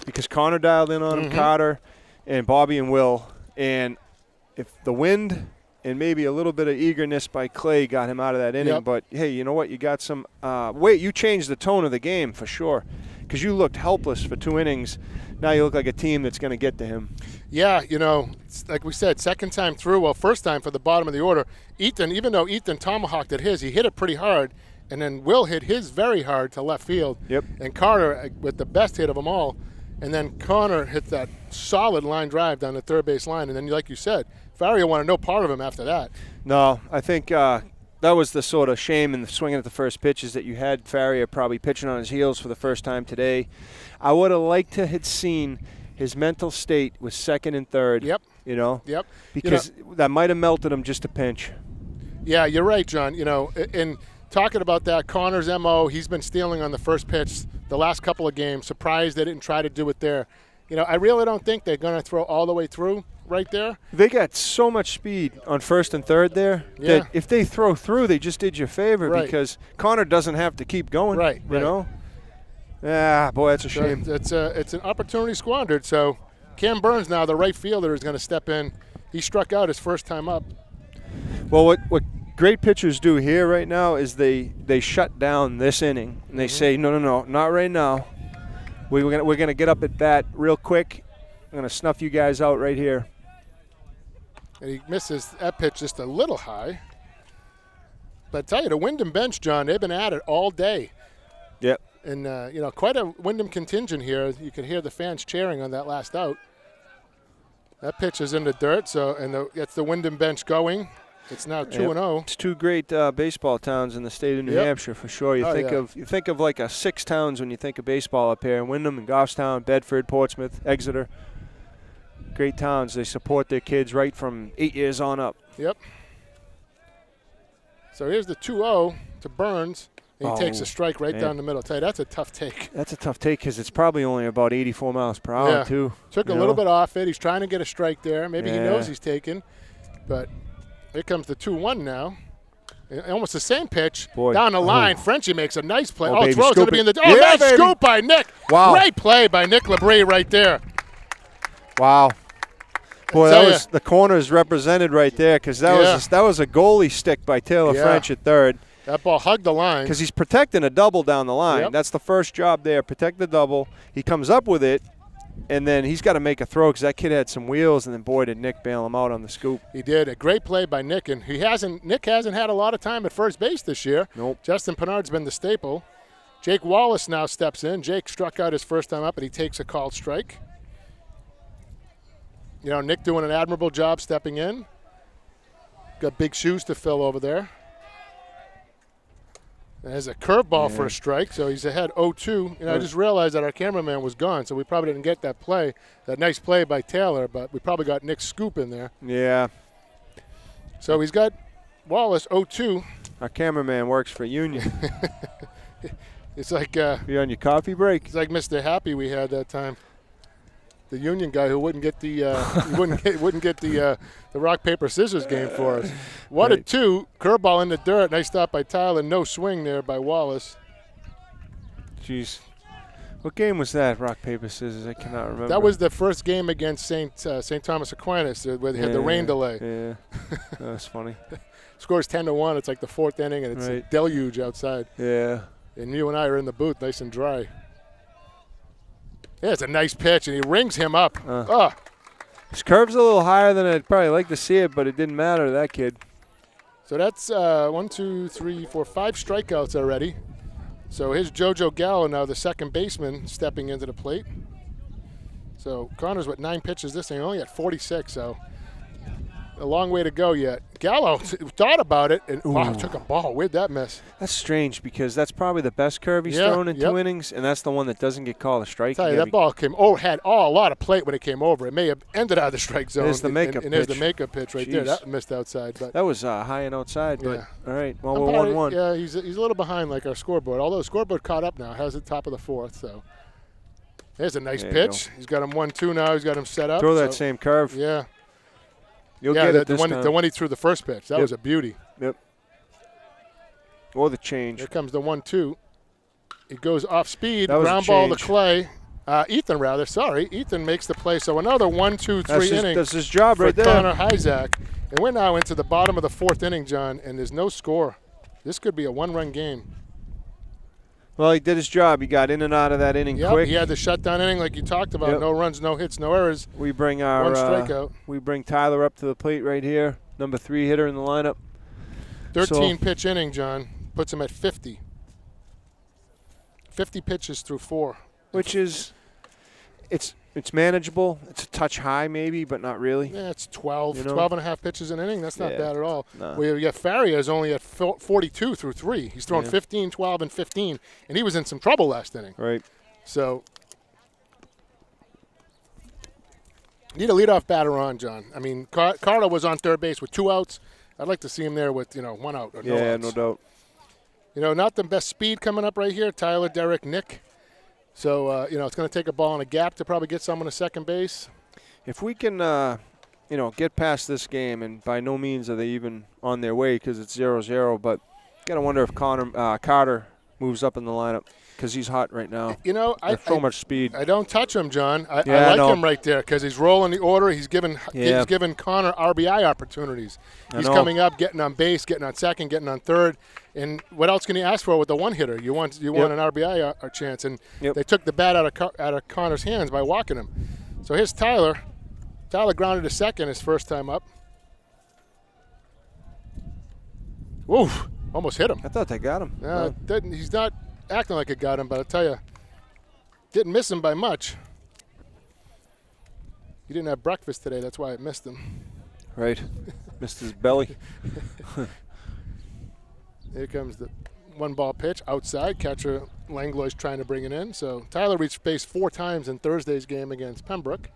Because Connor dialed in on him, Carter, and Bobby and Will. And if the wind and maybe a little bit of eagerness by Clay got him out of that inning. But, hey, you know what? You got some you changed the tone of the game for sure because you looked helpless for 2 innings. Now you look like a team that's going to get to him.
Yeah, it's like we said, second time through. Well, first time for the bottom of the order. Ethan, even though Ethan tomahawked at his, he hit it pretty hard. And then Will hit his very hard to left field.
Yep.
And Carter with the best hit of them all. And then Connor hit that solid line drive down the third base line. And then, like you said, Faria wanted no part of him after that.
No, I think that was the sort of shame in the swinging at the first pitch is that you had Faria probably pitching on his heels for the first time today. I would have liked to have seen his mental state was second and third.
Yep.
Yep. Because that might have melted him just a pinch.
Yeah, you're right, John. In talking about that, Connor's M.O., he's been stealing on the first pitch the last couple of games. Surprised they didn't try to do it there. I really don't think they're going to throw all the way through right there.
They got so much speed on first and third there that if they throw through, they just did you a favor because Connor doesn't have to keep going.
Right.
You know? Yeah, boy, that's a shame.
It's an opportunity squandered. So Cam Burns now, the right fielder, is going to step in. He struck out his first time up.
Well, what great pitchers do here right now is they shut down this inning and they say, no, not right now. We're gonna get up at bat real quick. I'm gonna snuff you guys out right here.
And he misses that pitch just a little high. But I tell you, the Windham bench, John, they've been at it all day.
Yep.
And quite a Windham contingent here. You could hear the fans cheering on that last out. That pitch is in the dirt, that's the Windham bench going. It's now 2-0.
It's 2 great baseball towns in the state of New Hampshire for sure. You think of like 6 towns when you think of baseball up here: Windham and Goffstown, Bedford, Portsmouth, Exeter. Great towns. They support their kids right from 8 years on up.
Yep. So here's the 2-0 to Burns, And he takes a strike right down the middle. Tell you, that's a tough take.
That's a tough take because it's probably only about 84 miles per hour, too.
Took a little bit off it. He's trying to get a strike there. Maybe he knows he's taken. But here comes the 2-1 now. Almost the same pitch. Down the line. Frenchie makes a nice play.
Baby,
throw's going to be in the – nice
baby.
scoop by Nick.
Wow.
Great play by Nick Labrie right there.
Wow. Boy, the corner is represented right there because that was a goalie stick by Taylor French at third.
That ball hugged the line.
Because he's protecting a double down the line.
Yep.
That's the first job there, protect the double. He comes up with it, and then he's got to make a throw because that kid had some wheels, and then, boy, did Nick bail him out on the scoop.
He did. A great play by Nick, and Nick hasn't had a lot of time at first base this year.
Nope.
Justin Pinard's been the staple. Jake Wallace now steps in. Jake struck out his first time up, and he takes a called strike. You know, Nick doing an admirable job stepping in. Got big shoes to fill over there. There's a curveball for a strike, so he's ahead 0-2. You know, I just realized that our cameraman was gone, so we probably didn't get that play, that nice play by Taylor, but we probably got Nick's scoop in there.
Yeah.
So he's got Wallace 0-2.
Our cameraman works for Union.
It's like
you on your coffee break?
It's like Mr. Happy we had that time. The Union guy who wouldn't get the wouldn't get the rock paper scissors game for us. 1-2, curveball in the dirt. Nice stop by Tyler. No swing there by Wallace.
Jeez, what game was that? Rock paper scissors. I cannot remember.
That was the first game against St. Thomas Aquinas where they had the rain delay.
Yeah, that was funny.
Scores 10-1. It's like the fourth inning and it's a deluge outside.
Yeah.
And you and I are in the booth, nice and dry. Yeah, it's a nice pitch, and he rings him up.
His curve's a little higher than I'd probably like to see it, but it didn't matter to that kid.
So that's 1, 2, 3, 4, 5 strikeouts already. So here's JoJo Gallo now, the second baseman, stepping into the plate. So Connor's with 9 pitches this thing, only at 46, so a long way to go yet. Gallo thought about it and took a ball. Where'd that miss?
That's strange because that's probably the best curve he's thrown in 2 innings, and that's the one that doesn't get called a strike.
I tell you, that ball came had a lot of plate when it came over. It may have ended out of the strike zone.
There's the makeup pitch.
And there's the makeup pitch right there. That missed outside. But
that was high and outside. But all right, well, we're 1-1.
Yeah, he's a little behind like our scoreboard. Although the scoreboard caught up now, has the top of the fourth. So there's a nice pitch. He's got him 1-2 now. He's got him set up.
Throw that same curve.
Yeah.
You'll get it this time.
The one he threw the first pitch. That was a beauty.
Yep. Or the change.
Here comes the 1-2. It goes off speed.
That was
ground
a
ball to
change.
Clay. Ethan makes the play. So another 1, 2, 3 innings.
That's his job right there.
For Connor Hyzak. And we're now into the bottom of the fourth inning, John, and there's no score. This could be a one-run game.
Well, he did his job. He got in and out of that inning quick.
He had the shutdown inning like you talked about. No runs, no hits, no errors.
We bring our
1 strikeout.
We bring Tyler up to the plate right here, number 3 hitter in the lineup.
13 pitch inning, John, puts him at 50. 50 pitches through 4.
Which is, it's manageable. It's a touch high maybe, but not really.
Yeah, it's 12, 12 and a half pitches an inning. That's not bad at all.
No.
We got Faria is only at 42 through 3. He's thrown 15, 12, and 15, and he was in some trouble last inning.
Right.
So need a leadoff batter on, John. I mean, Carter was on third base with 2 outs. I'd like to see him there with 1 out or no outs.
Yeah, no doubt.
Not the best speed coming up right here. Tyler, Derek, Nick. So, it's going to take a ball in a gap to probably get someone to second base.
If we can, get past this game, and by no means are they even on their way because it's 0-0, but got to wonder if Carter moves up in the lineup because he's hot right now.
So
much speed.
I don't touch him, John. I like him right there because he's rolling the order. He's given Connor RBI opportunities. He's coming up, getting on base, getting on second, getting on third. And what else can you ask for with a one-hitter? You want an RBI chance. And they took the bat out of Connor's hands by walking him. So here's Tyler. Tyler grounded to second his first time up. Oof, almost hit him.
I thought they got him.
He's not acting like it got him, but I'll tell you, didn't miss him by much. He didn't have breakfast today. That's why it missed him.
Right. Missed his belly.
Here comes the 1-ball pitch outside. Catcher Langlois trying to bring it in. So Tyler reached base 4 times in Thursday's game against Pembroke.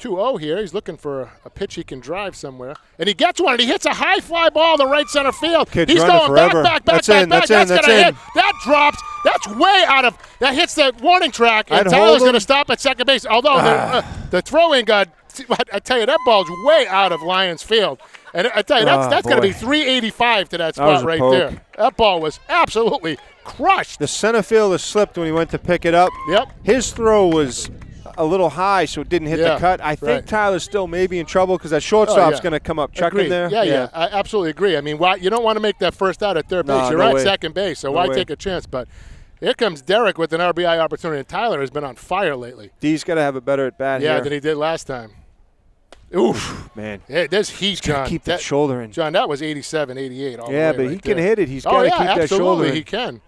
2-0 here. He's looking for a pitch he can drive somewhere. And he gets one, and he hits a high fly ball to right center field.
Kid's
He's
running
going
forever.
back.
That's
That's
in.
going to hit. That drops. That's way out of – that hits the warning track, and
I'd
Tyler's
hold
going to
him.
stop at second base. Although the throw-in got – I tell you, that ball's way out of Lions Field. And I tell you, that's going to be 385 to that
was
spot
a
right
poke.
there. That ball was absolutely crushed.
The center fielder slipped when he went to pick it up.
Yep.
His throw was a little high, so it didn't hit
Yeah,
the cut. I think
right.
Tyler's still maybe in trouble because that shortstop's
yeah.
going to come up chucking
Agreed.
there.
Yeah. I absolutely agree. I mean, why, you don't want to make that first out at third base.
No,
You're
no
at
way.
second base, so
No
why
way.
take a chance? But here comes Derek with an RBI opportunity, and Tyler has been on fire lately.
D's got to have a better at bat
Yeah,
here.
than he did last time. Oof.
Man,
Yeah, there's heat, John.
keep that shoulder in.
John, that was 87, 88 all the
Yeah,
way
but
right
he can
there.
hit it. He's
Oh,
got to
yeah,
keep that shoulder
absolutely,
in.
he can.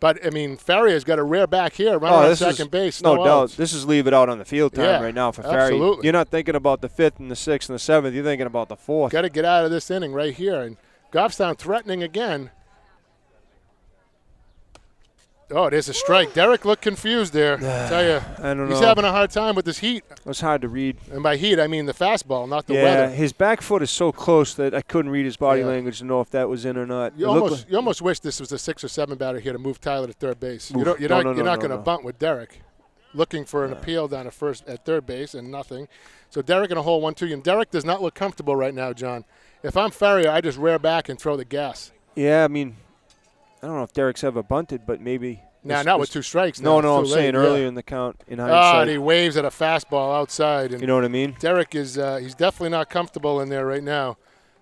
But, I mean, Farrier's got a rear back here, running on second base.
No doubt.
outs.
This is leave it out on the field time
Yeah,
right now for Ferry.
absolutely.
You're not thinking about the 5th and the 6th and the 7th. You're thinking about the 4th.
Got to get out of this inning right here. And Goffstown threatening again. Oh, there's a strike. Derek looked confused there. I tell you,
I don't
he's
know.
having a hard time with this heat.
It was hard to read.
And by heat, I mean the fastball, not the
Yeah,
weather.
his back foot is so close that I couldn't read his body
Yeah.
language to know if that was in or not.
You
It looked
almost wish this was a 6 or 7 batter here to move Tyler to third base.
Oof.
You're
No,
not going to
no.
bunt with Derek. Looking for an appeal down at third base and nothing. So Derek in a hole 1-2. And Derek does not look comfortable right now, John. If I'm Ferrier, I just rear back and throw the gas.
Yeah, I mean, I don't know if Derek's ever bunted, but maybe.
Now,
this-
not with
this-
2 strikes.
No,
now.
I'm
It's too
saying
late,
earlier
yeah.
in the count in
And
hindsight.
he waves at a fastball outside. And
You know what I mean?
Derek is he's definitely not comfortable in there right now.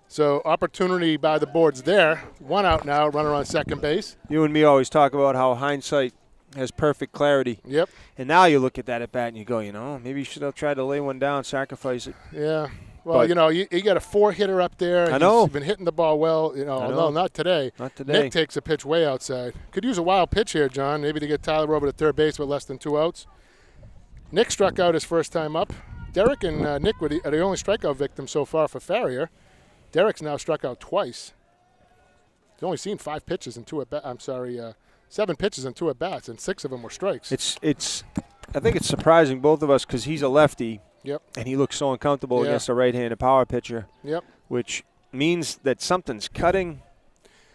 So opportunity by the boards there. 1 out now, runner on second base.
You and me always talk about how hindsight has perfect clarity.
Yep.
And now you look at that at bat and you go, maybe you should have tried to lay one down, sacrifice it.
Yeah. Well,
But-
you got a 4-hitter up there.
I know.
He's been hitting the ball well.
I know.
No, not today.
Not today.
Nick takes a pitch way outside. Could use a wild pitch here, John, maybe to get Tyler over to third base with less than 2 outs. Nick struck out his first time up. Derek and Nick are the only strikeout victims so far for Farrier. Derek's now struck out twice. He's only seen 5 pitches and 2 at bats. 7 pitches and 2 at bats, and 6 of them were strikes.
I think it's surprising both of us because he's a lefty.
Yep.
And he looks so uncomfortable
Yeah.
against a right-handed power pitcher.
Yep.
Which means that something's cutting.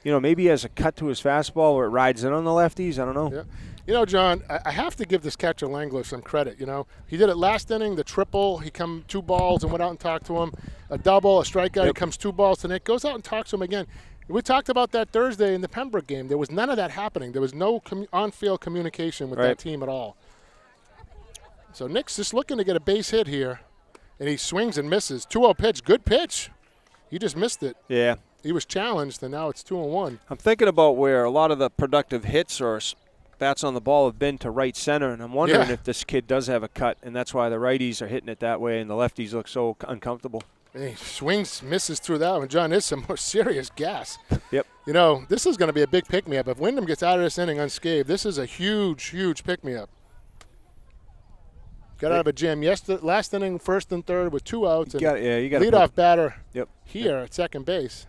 Maybe he has a cut to his fastball where it rides in on the lefties. I don't know.
Yeah. John, I have to give this catcher Langler some credit. He did it last inning, the triple. He come 2 balls and went out and talked to him. A double, a strikeout. He
Yep.
comes 2 balls to Nick, goes out and talks to him again. We talked about that Thursday in the Pembroke game. There was none of that happening. There was no on-field communication with
Right.
that team at all. So Nick's just looking to get a base hit here, and he swings and misses. 2-0 pitch, good pitch. He just missed it.
Yeah.
He was challenged, and now it's 2-1.
I'm thinking about where a lot of the productive hits or bats on the ball have been to right center, and I'm wondering
Yeah.
if this kid does have a cut, and that's why the righties are hitting it that way, and the lefties look so uncomfortable.
And he swings, misses through that one. John, there's some more serious gas.
Yep.
This is going to be a big pick-me-up. If Windham gets out of this inning unscathed, this is a huge, huge pick-me-up. Got out of a jam last inning, first and third with 2 outs.
You got
Leadoff batter
Yep.
here at second base.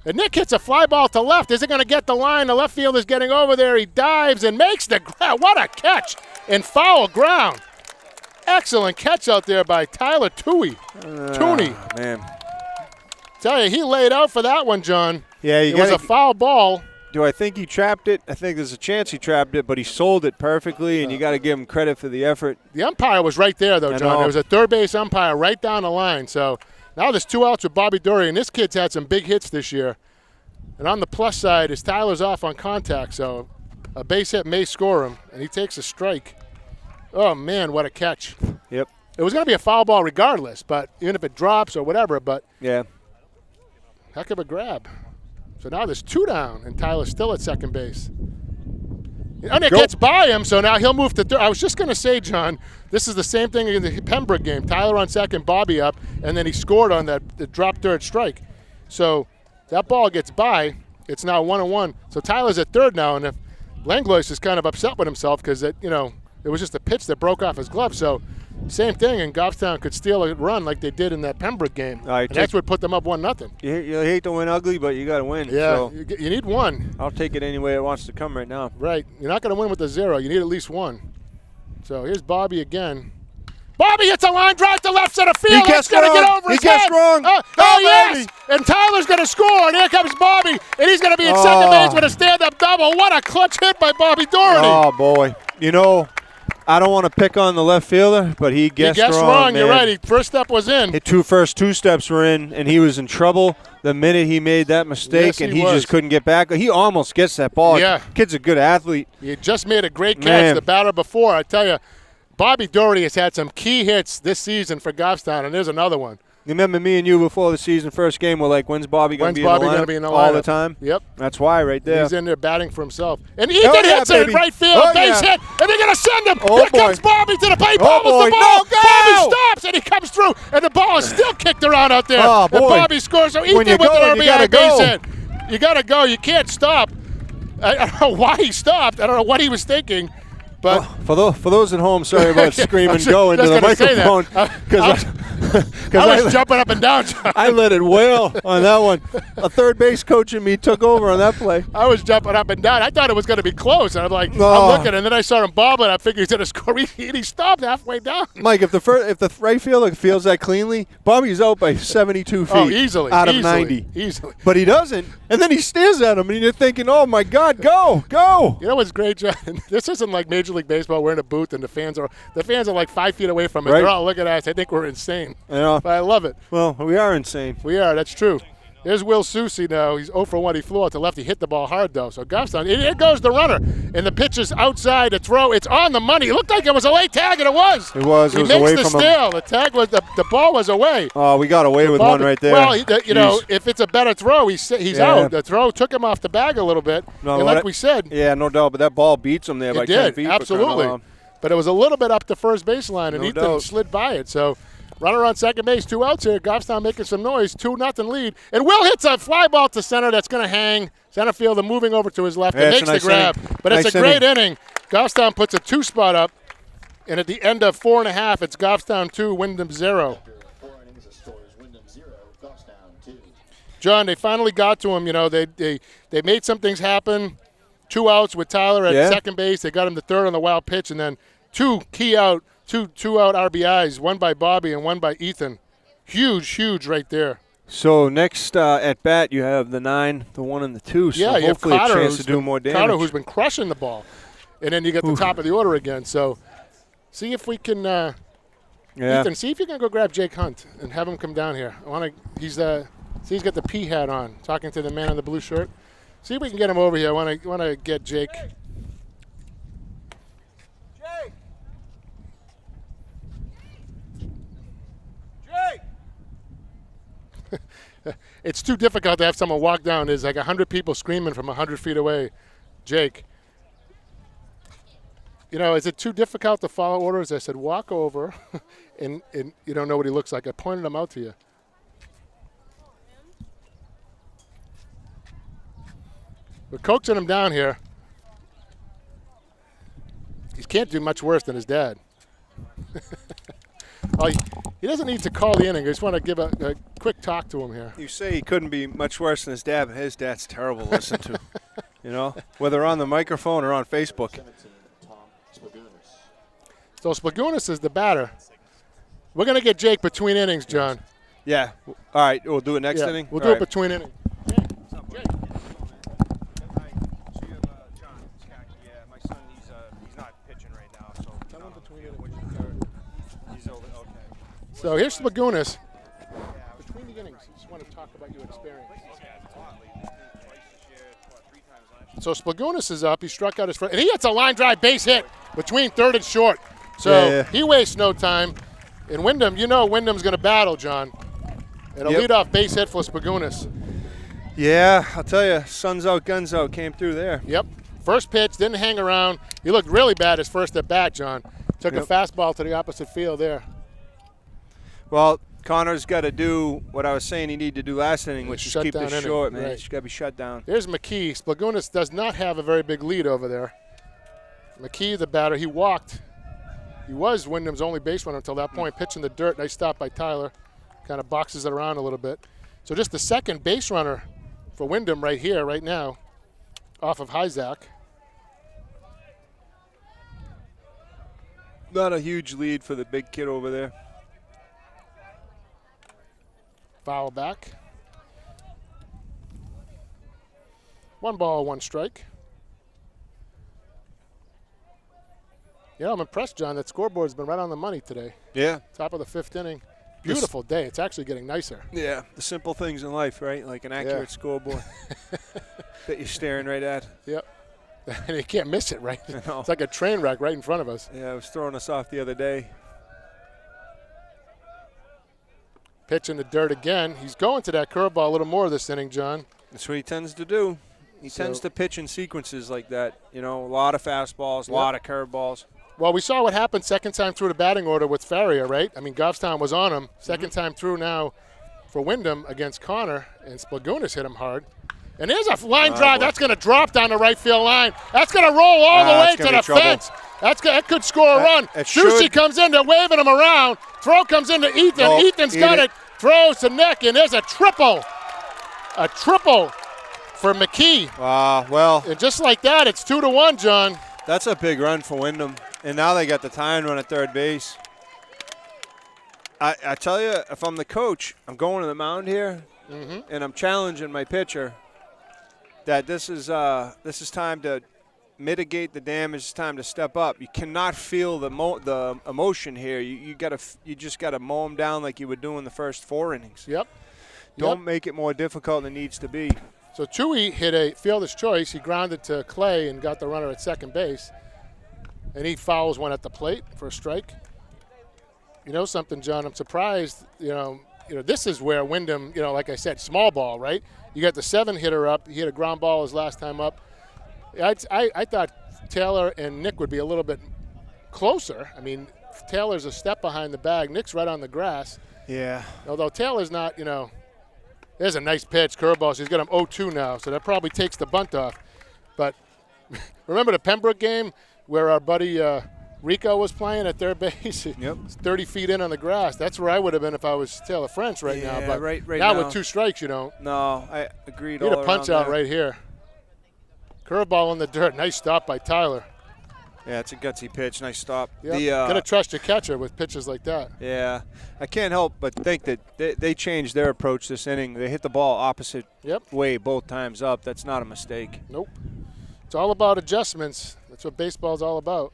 And Nick hits a fly ball to left. Is it going to get the line? The left fielder's getting over there. He dives and makes the grab. What a catch in foul ground. Excellent catch out there by Tyler Tooney.
Man.
Tell you, he laid out for that one, John.
Yeah,
It was a foul ball.
Do I think he trapped it? I think there's a chance he trapped it, but he sold it perfectly, and you got to give him credit for the effort.
The umpire was right there, though,
I
John.
know.
There was a third base umpire right down the line. So now there's 2 outs with Bobby Dury, and this kid's had some big hits this year. And on the plus side is Tyler's off on contact, so a base hit may score him, and he takes a strike. Oh, man, what a catch.
Yep.
It was going to be a foul ball regardless, but even if it drops or whatever, but
Yeah.
heck of a grab. So now there's 2 down, and Tyler's still at second base. And it gets by him, so now he'll move to third. I was just going to say, John, this is the same thing in the Pembroke game. Tyler on second, Bobby up, and then he scored on the drop third strike. So that ball gets by. It's now 1-1. So Tyler's at third now, and if Langlois is kind of upset with himself because it was just a pitch that broke off his glove. So same thing, and Goffstown could steal a run like they did in that Pembroke game. And that's what put them up 1-0.
You hate to win ugly, but you got to win.
Yeah,
So
you need one.
I'll take it any way it wants to come right now.
Right. You're not going to win with a 0. You need at least 1. So here's Bobby again. Bobby hits a line drive to left center field.
He gets
It's going to get
wrong.
over
He
his
gets
head.
wrong.
Oh,
Oh,
yes.
baby.
And Tyler's going to score. And here comes Bobby. And he's going to be in second base with a stand-up double. What a clutch hit by Bobby Doherty.
Oh, boy. You know, I don't want to pick on the left fielder, but he guessed
wrong.
man.
You're right. First step was in.
The first two steps were in, and he was in trouble the minute he made that mistake,
Yes,
and
he
he
was.
just couldn't get back. He almost gets that ball.
Yeah.
Kid's a good athlete.
You just made a great catch.
Man.
The batter before, I tell you, Bobby Doherty has had some key hits this season for Goffstown, and there's another one.
You remember me and you before the season first game were like, when's Bobby going to be in the lineup? All the time?
Yep.
That's why right there.
He's in there batting for himself. And Ethan hits it in right field.
Oh,
Base
yeah.
hit. And they're going to send him.
Oh,
Here
boy.
comes Bobby to the plate.
Oh,
Bobbles
boy.
the ball.
No, go!
Bobby stops, and he comes through. And the ball is still kicked around out there.
Oh,
And
boy.
Bobby scores. So Ethan
When you
with
go,
an
you
RBI
gotta
base
go.
hit. You got to go. You can't stop. I don't know why he stopped. I don't know what he was thinking. But
For those at home, sorry about screaming go into the
just gonna say that.
microphone.
I was jumping up and down.
I let it wail on that one. A third base coach and me took over on that play.
I was jumping up and down. I thought it was going to be close. And I'm like,
No.
I'm looking, and then I saw him bobbling. I figured he's going to score. He stopped halfway down.
Mike, if the right fielder feels that cleanly, Bobby's out by 72 feet.
Oh, easily.
Out of
easily,
90.
Easily.
But he doesn't. And then he stares at him, and you're thinking, oh, my God, go.
You know what's great, John? This isn't like Major League Baseball. We're in a booth, and the fans are like 5 feet away from us.
Right.
They're all looking at us. They think we're insane.
You know?
But I love it.
Well, we are insane.
We are. That's true. There's Will Soucy now. He's 0 for 1. He flew out to left. He hit the ball hard, though. So Goffstown, here goes the runner. And the pitch is outside to throw. It's on the money. It looked like it was a late tag, and it was.
It was.
He
It was
makes
away
the
from him.
steal. The tag was the ball was away.
Oh, we got away with one right there.
Well, you know,
Jeez.
if it's a better throw, he's
Yeah.
out. The throw took him off the bag a little bit.
No,
and like we said,
Yeah, no doubt. But that ball beats him there by
it
10
did.
feet.
Absolutely. But it was a little bit up the first baseline, and
No
Ethan
doubt.
slid by it. So runner on second base, 2 outs here. Goffstown making some noise, 2-0 lead. And Will hits a fly ball to center that's going to hang. Center fielder moving over to his left
Yeah,
and
it's
makes
a
the
nice
grab.
inning.
But it's
Nice
a great inning. Goffstown puts a 2 spot up. And at the end of 4.5, it's Goffstown 2, Windham 0.
After 4 innings, the score is Windham 0, Goffstown 2.
John, they finally got to him. You know, they made some things happen. 2 outs with Tyler at second base. They got him to third on the wild pitch, and then two out RBIs, one by Bobby and one by Ethan. Huge right there.
So next at bat, you have the 9, the 1, and the 2. So
Yeah, you have
hopefully
Carter,
a chance
who's
to do
been-
more damage.
Carter, who's been crushing the ball, and then you get the top of the order again. So, see if we can. Ethan, see if you can go grab Jake Hunt and have him come down here. I want to. He's got the P hat on, talking to the man in the blue shirt. See if we can get him over here. I want to get Jake. It's too difficult to have someone walk down. There's like 100 people screaming from 100 feet away. Jake. You know, is it too difficult to follow orders? I said, walk over, and you don't know what he looks like. I pointed him out to you. We're coaxing him down here. He can't do much worse than his dad. Well, he doesn't need to call the inning. I just want to give a quick talk to him here.
You say he couldn't be much worse than his dad, but his dad's terrible to listen to. You know, whether on the microphone or on Facebook.
17, Tom Spagunas.
So Spagunas is the batter. We're going to get Jake between innings, John.
Yeah. All right. We'll do it next
Yeah,
inning.
We'll
All
do
right.
it between innings.
My son, he's not pitching right now, so he's over. Okay.
So here's Spagunas. Between the innings, just want to talk about your experience. So Spagunas is up. He struck out his first, and he hits a line drive base hit between third and short. So he wastes no time. And Windham, you know Windham's going to battle, John. And a leadoff base hit for Spagunas.
Yeah, I'll tell you, sun's out, guns out, came through there.
Yep. First pitch, didn't hang around. He looked really bad his first at bat, John. Took a fastball to the opposite field there.
Well, Connor's got to do what I was saying he needed to do last inning, which is
Shut
keep
down
this
inning,
short, man.
right.
He's got to be shut down.
There's McKee. Spagunas does not have a very big lead over there. McKee, the batter, he walked. He was Wyndham's only base runner until that point. Pitch in the dirt. Nice stop by Tyler. Kind of boxes it around a little bit. So just the second base runner for Windham right here, right now, off of Hyzak.
Not a huge lead for the big kid over there.
Foul back. 1 ball, 1 strike. Yeah, I'm impressed, John. That scoreboard's been right on the money today.
Yeah.
Top of the 5th inning. Beautiful day. It's actually getting nicer.
Yeah, the simple things in life, right? Like an accurate scoreboard that you're staring right at.
Yep. And you can't miss it, right?
I know.
It's like a train wreck right in front of us.
Yeah, it was throwing us off the other day.
Pitch in the dirt again. He's going to that curveball a little more this inning, John.
That's what he tends to do. He tends to pitch in sequences like that. You know, a lot of fastballs, a lot of curveballs.
Well, we saw what happened second time through the batting order with Farrier, right? I mean, Goffstown was on him. Second time through now for Windham against Connor, and Splagunas hit him hard. And there's a line drive.
Boy.
That's going to drop down the right field line. That's going to roll all the way to the fence. That could score a run. Sushi comes in. They're waving him around. Throw comes into Ethan.
Nope,
Ethan's got it. Throws to Nick, and there's a triple. A triple for McKee.
Well.
And just like that, it's 2-1, John.
That's a big run for Windham. And now they got the tying run at third base. I tell you, if I'm the coach, I'm going to the mound here, and I'm challenging my pitcher that this is time to mitigate the damage. It's time to step up. You cannot feel the emotion here. You just got to mow them down like you would do in the first 4 innings.
Yep.
Don't make it more difficult than it needs to be.
So Chewy hit a fielder's choice. He grounded to Clay and got the runner at second base. And he fouls one at the plate for a strike. You know something, John? I'm surprised. You know, this is where Windham, like I said, small ball, right? You got the 7-hitter up. He hit a ground ball his last time up. I thought Taylor and Nick would be a little bit closer. I mean, Taylor's a step behind the bag. Nick's right on the grass.
Yeah.
Although Taylor's not, there's a nice pitch, curveball. So he's got him 0-2 now, so that probably takes the bunt off. But remember the Pembroke game where our buddy Rico was playing at third base?
Yep.
30 feet in on the grass. That's where I would have been if I was Taylor French now. But
right
now
now
with 2 strikes, you don't.
No, I agreed.
He had a punch out right here. Curveball in the dirt. Nice stop by Tyler.
Yeah, it's a gutsy pitch. Nice stop.
Yep. Gotta trust your catcher with pitches like that.
Yeah, I can't help but think that they changed their approach this inning. They hit the ball opposite way both times up. That's not a mistake.
Nope. It's all about adjustments. That's what baseball's all about.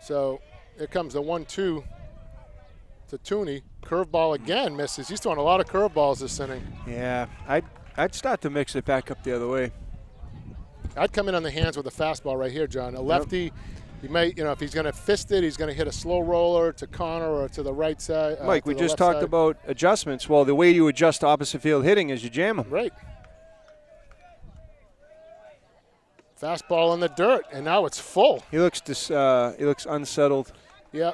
So here comes the 1-2 to Tooney. Curveball again misses. He's throwing a lot of curveballs this inning.
Yeah, I'd start to mix it back up the other way.
I'd come in on the hands with a fastball right here, John. A lefty, he might, if he's going to fist it, he's going to hit a slow roller to Connor or to the right side.
Mike, we just talked about adjustments. Well, the way you adjust opposite field hitting is you jam them.
Right. Fastball in the dirt, and now it's full.
He looks unsettled.
Yeah,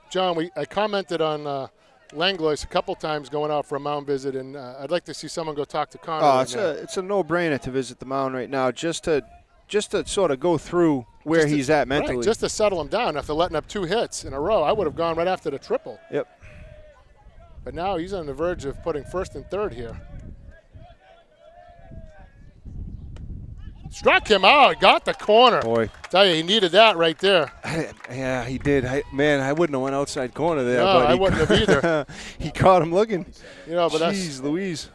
John, I commented on Langlois a couple times going out for a mound visit, and I'd like to see someone go talk to Connor.
Oh, it's a no-brainer to visit the mound right now, just to sort of go through where he's at mentally.
Right, just to settle him down after letting up 2 hits in a row. I would have gone right after the triple.
Yep.
But now he's on the verge of putting first and third here. Struck him out. Got the corner.
Boy.
Tell you, he needed that right there.
Yeah, he did. I wouldn't have went outside corner there.
No, I wouldn't have either.
He caught him looking.
But
Jeez Louise.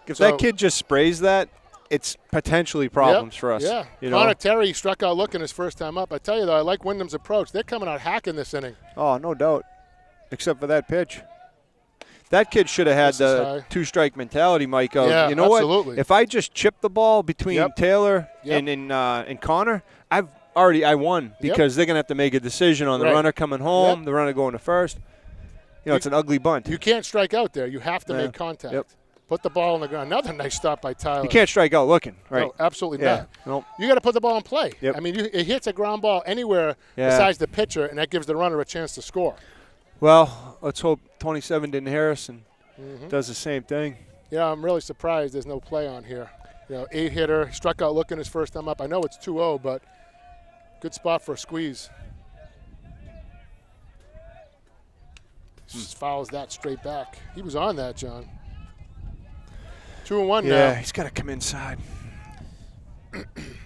If that kid just sprays that, it's potentially problems for us.
Yeah. Connor Terry struck out looking his first time up. I tell you, though, I like Wyndham's approach. They're coming out hacking this inning.
Oh, no doubt. Except for that pitch. That kid should have had the 2-strike mentality, Mike. Of,
yeah,
you know
absolutely.
What? If I just chip the ball between Taylor and Connor, I won because they're going to have to make a decision on the runner coming home, the runner going to first. It's an ugly bunt.
You can't strike out there. You have to make contact.
Yep.
Put the ball on the ground. Another nice stop by Tyler.
You can't strike out looking, right?
No, absolutely not.
Nope.
You got to put the ball in play.
Yep.
I mean, it hits a ground ball anywhere besides the pitcher, and that gives the runner a chance to score.
Well, let's hope 27 didn't Harrison does the same thing.
Yeah, I'm really surprised there's no play on here. 8-hitter, struck out looking his first time up. I know it's 2-0, but good spot for a squeeze. Just fouls that straight back. He was on that, John. 2-1 now.
Yeah, he's got to come inside.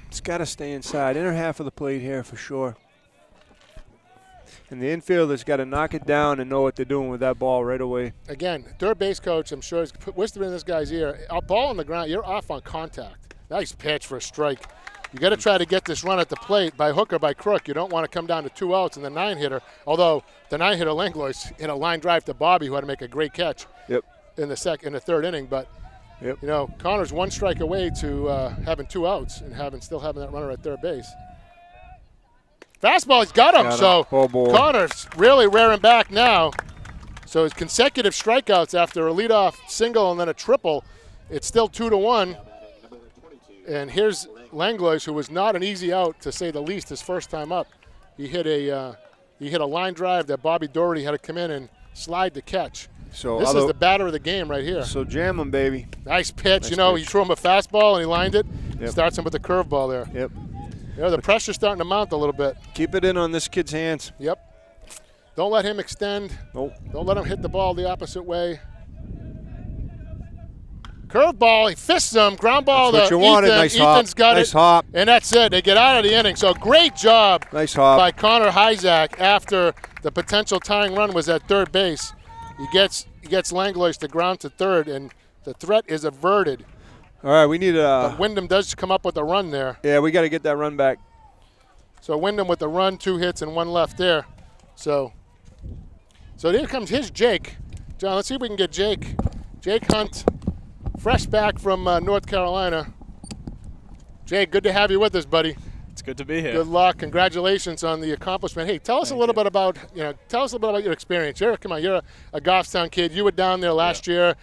He's got to stay inside. Inner half of the plate here for sure.
And the infielders got to knock it down and know what they're doing with that ball right away.
Again, third base coach, I'm sure, is whispering in this guy's ear. A ball on the ground, you're off on contact. Nice pitch for a strike. You got to try to get this run at the plate by hook or by crook. You don't want to come down to 2 outs in the 9-hitter, although the 9-hitter Langlois hit a line drive to Bobby, who had to make a great catch in the third inning. But, you know, Connor's 1 strike away to having 2 outs and still having that runner at third base. Fastball, he's got him. So Connor's really rearing back now. So his consecutive strikeouts after a leadoff single and then a triple, it's still 2-1. And here's Langlois, who was not an easy out, to say the least, his first time up. He hit a line drive that Bobby Doherty had to come in and slide to catch.
So
this is the batter of the game right here.
So jam him, baby.
Nice pitch. He threw him a fastball and he lined it. Starts him with the curveball there.
Yep.
The pressure's starting to mount a little bit.
Keep it in on this kid's hands.
Yep. Don't let him extend.
Nope.
Don't let him hit the ball the opposite way. Curveball, he fists him. Ground ball
That's
to
what you wanted.
Ethan.
Nice
Ethan's
hop.
got
nice
it.
hop.
And that's it. They get out of the inning. So great job
Nice hop.
by Connor Hyzak after the potential tying run was at third base. He gets Langlois to ground to third, and the threat is averted.
All right, we need
But Windham does come up with a run there.
Yeah, we got to get that run back.
So Windham with the run, 2 hits and 1 left there. So here comes his Jake. John, let's see if we can get Jake. Jake Hunt, fresh back from North Carolina. Jake, good to have you with us, buddy.
It's good to be here.
Good luck. Congratulations on the accomplishment. Hey, tell us a little bit about your experience. You're a Goffstown kid. You were down there last year.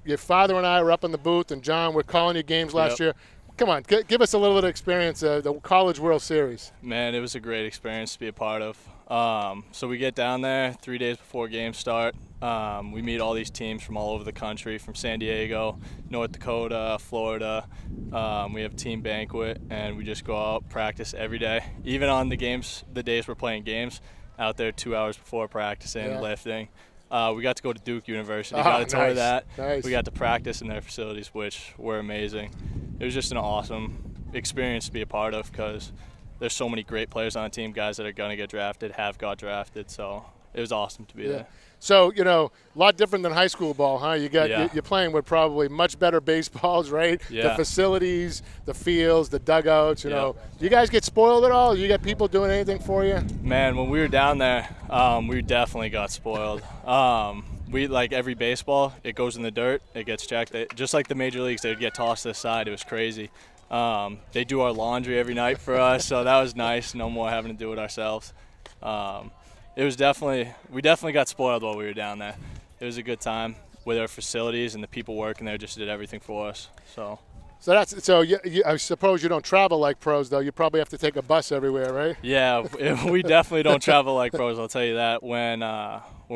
Your father and I were up in the booth, and John, we're calling you games last year. Come on, give us a little bit of experience, the College World Series.
Man, it was a great experience to be a part of. So we get down there 3 days before games start. We meet all these teams from all over the country, from San Diego, North Dakota, Florida. We have a team banquet, and we just go out, practice every day. Even on the days we're playing games, out there 2 hours before practicing, lifting. We got to go to Duke University, got to tour that.
Nice.
We got to practice in their facilities, which were amazing. It was just an awesome experience to be a part of because there's so many great players on the team, guys that are going to get drafted, have got drafted. So it was awesome to be there.
So, a lot different than high school ball, huh? You're playing with probably much better baseballs, right?
Yeah.
The facilities, the fields, the dugouts, Do you guys get spoiled at all? You got people doing anything for you?
Man, when we were down there, we definitely got spoiled. We, like every baseball, it goes in the dirt, it gets checked. Just like the major leagues, they'd get tossed to the side. It was crazy. They do our laundry every night for us, so that was nice. No more having to do it ourselves. We definitely got spoiled while we were down there. It was a good time with our facilities, and the people working there just did everything for us. So
I suppose you don't travel like pros, though. You probably have to take a bus everywhere, right?
Yeah, we definitely don't travel like pros. I'll tell you that. When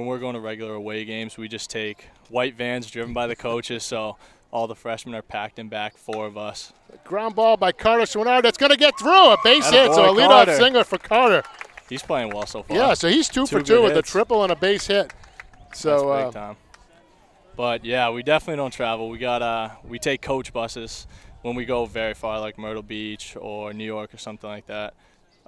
we're going to regular away games, we just take white vans driven by the coaches. So all the freshmen are packed in back, 4 of us.
Ground ball by Carter Schwannard. That's going to get through. A base hit, so a leadoff
Carter.
Singer for Carter.
He's playing well so far.
Yeah, so he's 2 for 2 with a triple and a base hit. So
that's big time. But yeah, we definitely don't travel. We take coach buses when we go very far, like Myrtle Beach or New York or something like that.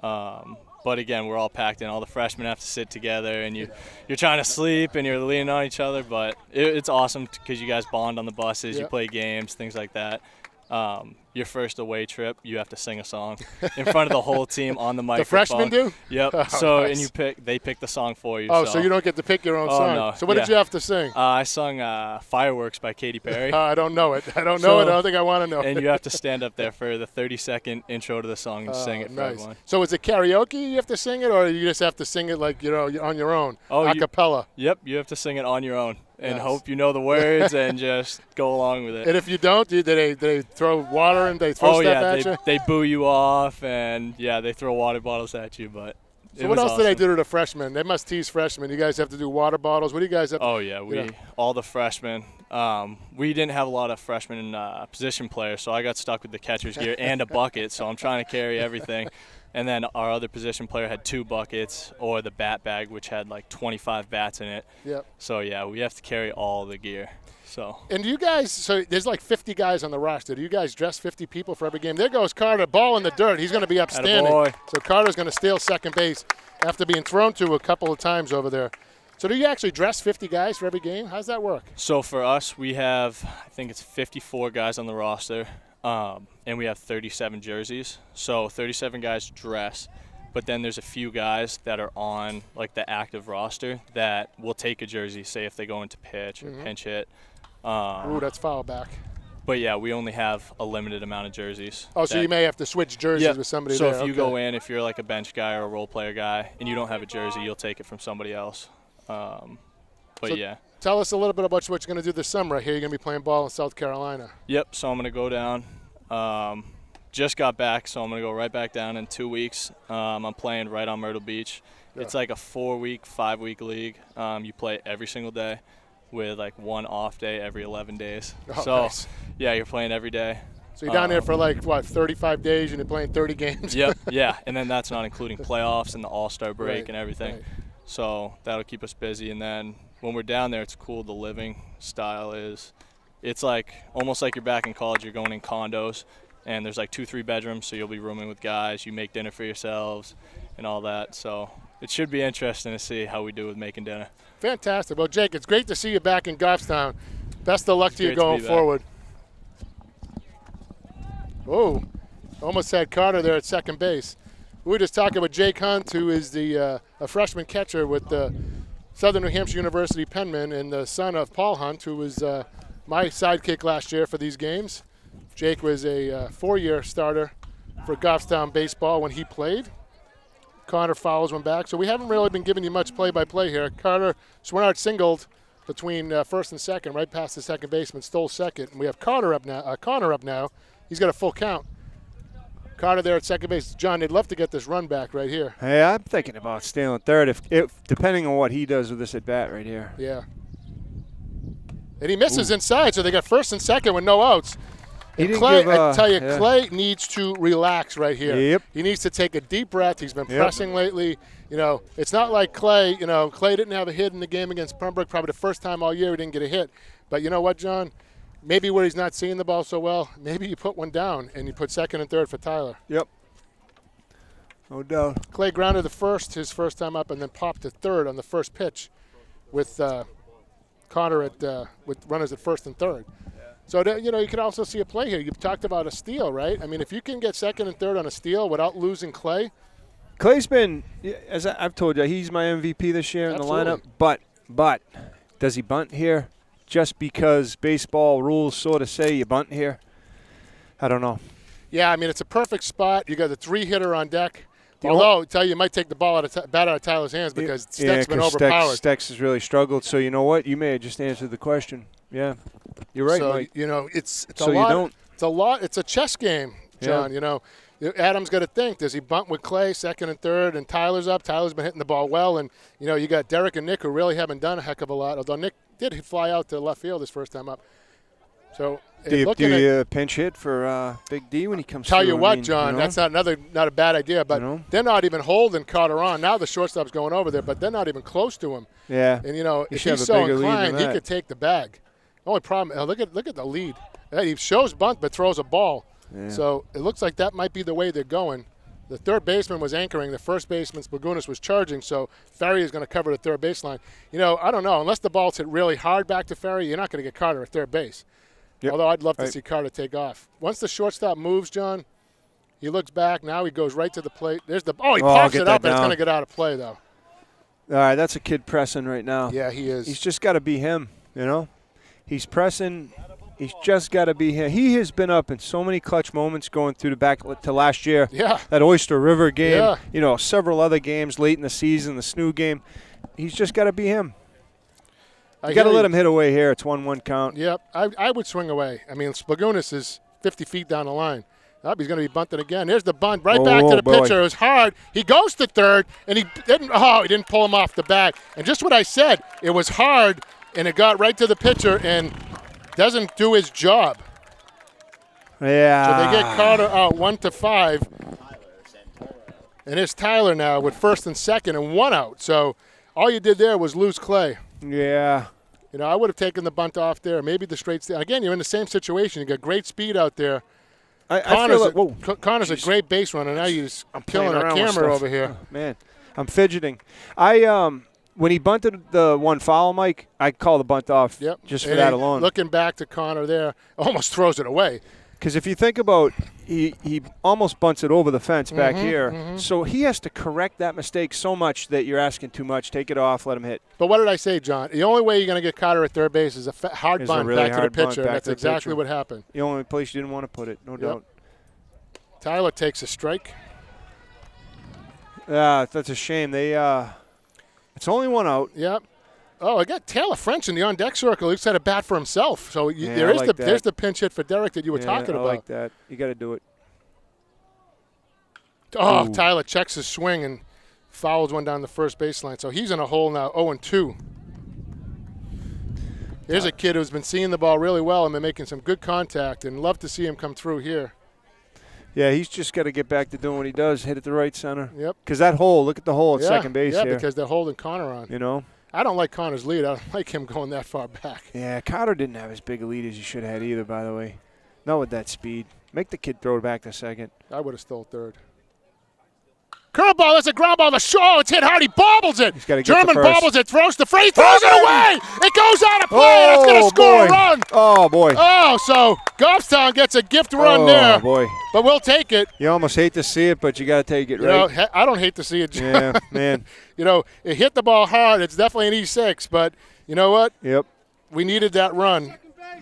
But again, we're all packed in. All the freshmen have to sit together, and you're trying to sleep, and you're leaning on each other. But it's awesome because you guys bond on the buses. You play games, things like that. Your first away trip, you have to sing a song in front of the whole team on the microphone.
The freshmen do?
Yep.
Oh, nice.
And they pick the song for you.
So you don't get to pick your own song.
No.
So what did you have to sing?
I sung "Fireworks" by Katy Perry.
I don't know it. I don't don't think I want to know.
And you have to stand up there for the 30-second intro to the song and sing it for everyone.
So is it karaoke? You have to sing it, or you just have to sing it like on your own, a cappella?
Yep, you have to sing it on your own and hope you know the words and just go along with it.
And if you don't, do they throw water and they throw stuff at you?
They boo you off, and they throw water bottles at you. But
so what else do they do to the freshmen? They must tease freshmen. You guys have to do water bottles. What do you guys have?
All the freshmen. We didn't have a lot of freshmen position players, so I got stuck with the catcher's gear and a bucket. So I'm trying to carry everything. And then our other position player had 2 buckets, or the bat bag, which had like 25 bats in it.
Yep.
So we have to carry all the gear. So.
And do you guys? So there's like 50 guys on the roster. Do you guys dress 50 people for every game? There goes Carter, ball in the dirt. He's going to be upstanding.
Attaboy.
So Carter's going to steal second base. after being thrown to a couple of times over there. So do you actually dress 50 guys for every game? How's that work?
So for us, we have, I think it's 54 guys on the roster, and we have 37 jerseys. So 37 guys dress, but then there's a few guys that are on like the active roster that will take a jersey, say if they go into pitch or pinch hit.
Ooh, that's foul back.
But yeah, we only have a limited amount of jerseys.
Oh, so you may have to switch jerseys with somebody
so
there.
if you go in, if you're like a bench guy or a role player guy, and you don't have a jersey, you'll take it from somebody else. But yeah.
Tell us a little bit about what you're going to do this summer. I hear you're going to be playing ball in South Carolina.
Yep, so I'm going to go down. Just got back, so I'm going to go right back down in 2 weeks. I'm playing right on Myrtle Beach. Yeah. It's like a 4-week, 5-week league. You play every single day with like one off day every 11 days.
Oh,
so,
nice.
Yeah, you're playing every day.
So you're down there for like, what, 35 days and you're playing 30 games?
Yep, yeah, and then that's not including playoffs and the All-Star break and everything.
Right.
So that'll keep us busy. And then when we're down there, it's cool. The living style is, it's like almost like you're back in college. You're going in condos, and there's like 2-3 bedrooms, so you'll be rooming with guys. You make dinner for yourselves and all that. So it should be interesting to see how we do with making dinner.
Fantastic. Well, Jake, it's great to see you back in Goffstown. Best of luck to you going forward. Oh, almost had Carter there at second base. We were just talking with Jake Hunt, who is a freshman catcher with the Southern New Hampshire University Penman, and the son of Paul Hunt, who was my sidekick last year for these games. Jake was a 4-year starter for Goffstown baseball when he played. Connor fouls one back, so we haven't really been giving you much play-by-play here. Carter Swinart singled between first and second, right past the second baseman, stole second, and we have Connor up now. He's got a full count. Carter there at second base. John, they'd love to get this run back right here.
Hey, I'm thinking about stealing third, if depending on what he does with this at bat right here.
Yeah. And he misses inside, so they got first and second with no outs. Clay, I tell you, Clay needs to relax right here.
Yep.
He needs to take a deep breath. He's been pressing lately. You know, it's not like Clay. You know, Clay didn't have a hit in the game against Pembroke. Probably the first time all year he didn't get a hit. But you know what, John? Maybe where he's not seeing the ball so well, maybe you put one down and you put second and third for Tyler.
Yep. No doubt.
Clay grounded the first, his first time up, and then popped to third on the first pitch with Connor with runners at first and third. So, you know, you could also see a play here. You've talked about a steal, right? I mean, if you can get second and third on a steal without losing Clay.
Clay's been, as I've told you, he's my MVP this year in the lineup. But does he bunt here just because baseball rules sort of say you bunt here? I don't know.
Yeah, I mean, it's a perfect spot. You got the 3-hitter on deck. Although, I tell you might take the ball bat out of Tyler's hands because Steck's been overpowered.
Steck's has really struggled. So you know what? You may have just answered the question. Yeah, you're right,
so,
Mike.
You know, it's
so
a lot.
You don't.
It's a lot. It's a chess game, John. You know, Adam's got to think. Does he bunt with Clay second and third, and Tyler's up? Tyler's been hitting the ball well, and you know, you got Derek and Nick who really haven't done a heck of a lot. Although Nick did fly out to left field his first time up. So
do you pinch hit for Big D when he comes?
Tell
through?
you what, John, you know? That's not a bad idea. But they're not even holding Carter on. Now the shortstop's going over there, but they're not even close to him.
Yeah.
And you know, if he's so inclined, he could take the bag. Only problem, look at the lead. He shows bunt but throws a ball. Yeah. So it looks like that might be the way they're going. The third baseman was anchoring. The first baseman, Spagunas, was charging. So Ferry is going to cover the third baseline. You know, I don't know. Unless the ball's hit really hard back to Ferry, you're not going to get Carter at third base. Yep. Although I'd love to see Carter take off. Once the shortstop moves, John, he looks back. Now he goes right to the plate. There's the he pops it up, and it's going to get out of play, though.
All right, that's a kid pressing right now.
Yeah, he is.
He's just got to be him, you know. He's pressing. He's just got to be him. He has been up in so many clutch moments going through the back to last year.
Yeah.
That Oyster River game.
Yeah.
You know, several other games late in the season, the Snoo game. He's just got to be him. You got to let him hit away here. It's 1-1 count.
Yep. I would swing away. I mean, Spagunas is 50 feet down the line. He's going to be bunted again. There's the bunt right back to the pitcher. It was hard. He goes to third, and he didn't pull him off the bat. And just what I said, it was hard, and it got right to the pitcher and doesn't do his job.
Yeah.
So they get Carter out 1-5. And it's Tyler now with first and second and one out. So all you did there was lose Clay.
Yeah.
You know, I would have taken the bunt off there. Maybe the straight stand. Again, you're in the same situation. You got great speed out there. Connor's a great base runner. Now you're just killing our camera over here.
Oh, man. I'm fidgeting. When he bunted the one foul, Mike, I call the bunt off just for
And
that alone.
Looking back to Connor there, almost throws it away.
Because if you think about, he almost bunts it over the fence back here. So he has to correct that mistake so much that you're asking too much. Take it off, let him hit.
But what did I say, John? The only way you're going to get Connor at third base is a hard bunt
really
back to the
hard bunt
pitcher.
back
That's
to the
exactly
pitcher.
what happened.
The only place you didn't want to put it, no doubt.
Tyler takes a strike.
Yeah, that's a shame. It's only one out.
Yep. Oh, I got Taylor French in the on-deck circle. He's had a bat for himself. So there's the pinch hit for Derek that you were talking about.
I like that. You got to do it.
Oh,
Ooh.
Tyler checks his swing and fouls one down the first baseline. So he's in a hole now, 0-2. Here's a kid who's been seeing the ball really well and been making some good contact, and love to see him come through here.
Yeah, he's just got to get back to doing what he does, hit it the right center.
Yep.
Because that hole, look at the hole at second base
yeah,
here.
because they're holding Connor on.
You know?
I don't like Connor's lead. I don't like him going that far back.
Yeah, Cotter didn't have as big a lead as he should have had either, by the way. Not with that speed. Make the kid throw it back to second.
I would have stole third. Curveball, that's a ground ball. It's hit hard. He bobbles it.
He's gotta get
German
the first.
bobbles it, throws the free, throws it away. It goes out of play. That's going to score a run.
Oh, boy.
Oh, so Goffstown gets a gift run there.
Oh, boy.
But we'll take it.
You almost hate to see it, but you got to take it,
You
right?
know, I don't hate to see it.
Yeah, man.
You know, it hit the ball hard. It's definitely an E6, but you know what?
Yep.
We needed that run.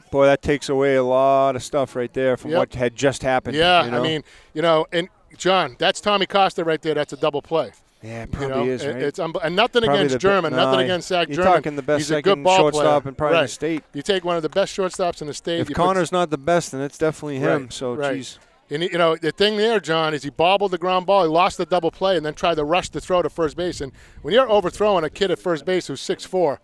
Boy, that takes away a lot of stuff right there from what had just happened.
Yeah,
you know?
I mean, you know, and John, that's Tommy Costa right there. That's a double play.
Yeah, it
You
probably
know,
is, right?
It's and nothing
Probably
against German, nothing against Zach
you're
German.
talking the best
He's a
second
good ball
shortstop
player.
in probably
right.
the state.
You take one of the best shortstops in the state.
If
you
Connor's not the best, then it's definitely him.
Right,
So,
right.
geez.
And, you know, the thing there, John, is he bobbled the ground ball. He lost the double play and then tried to rush the throw to first base. And when you're overthrowing a kid at first base who's 6'4",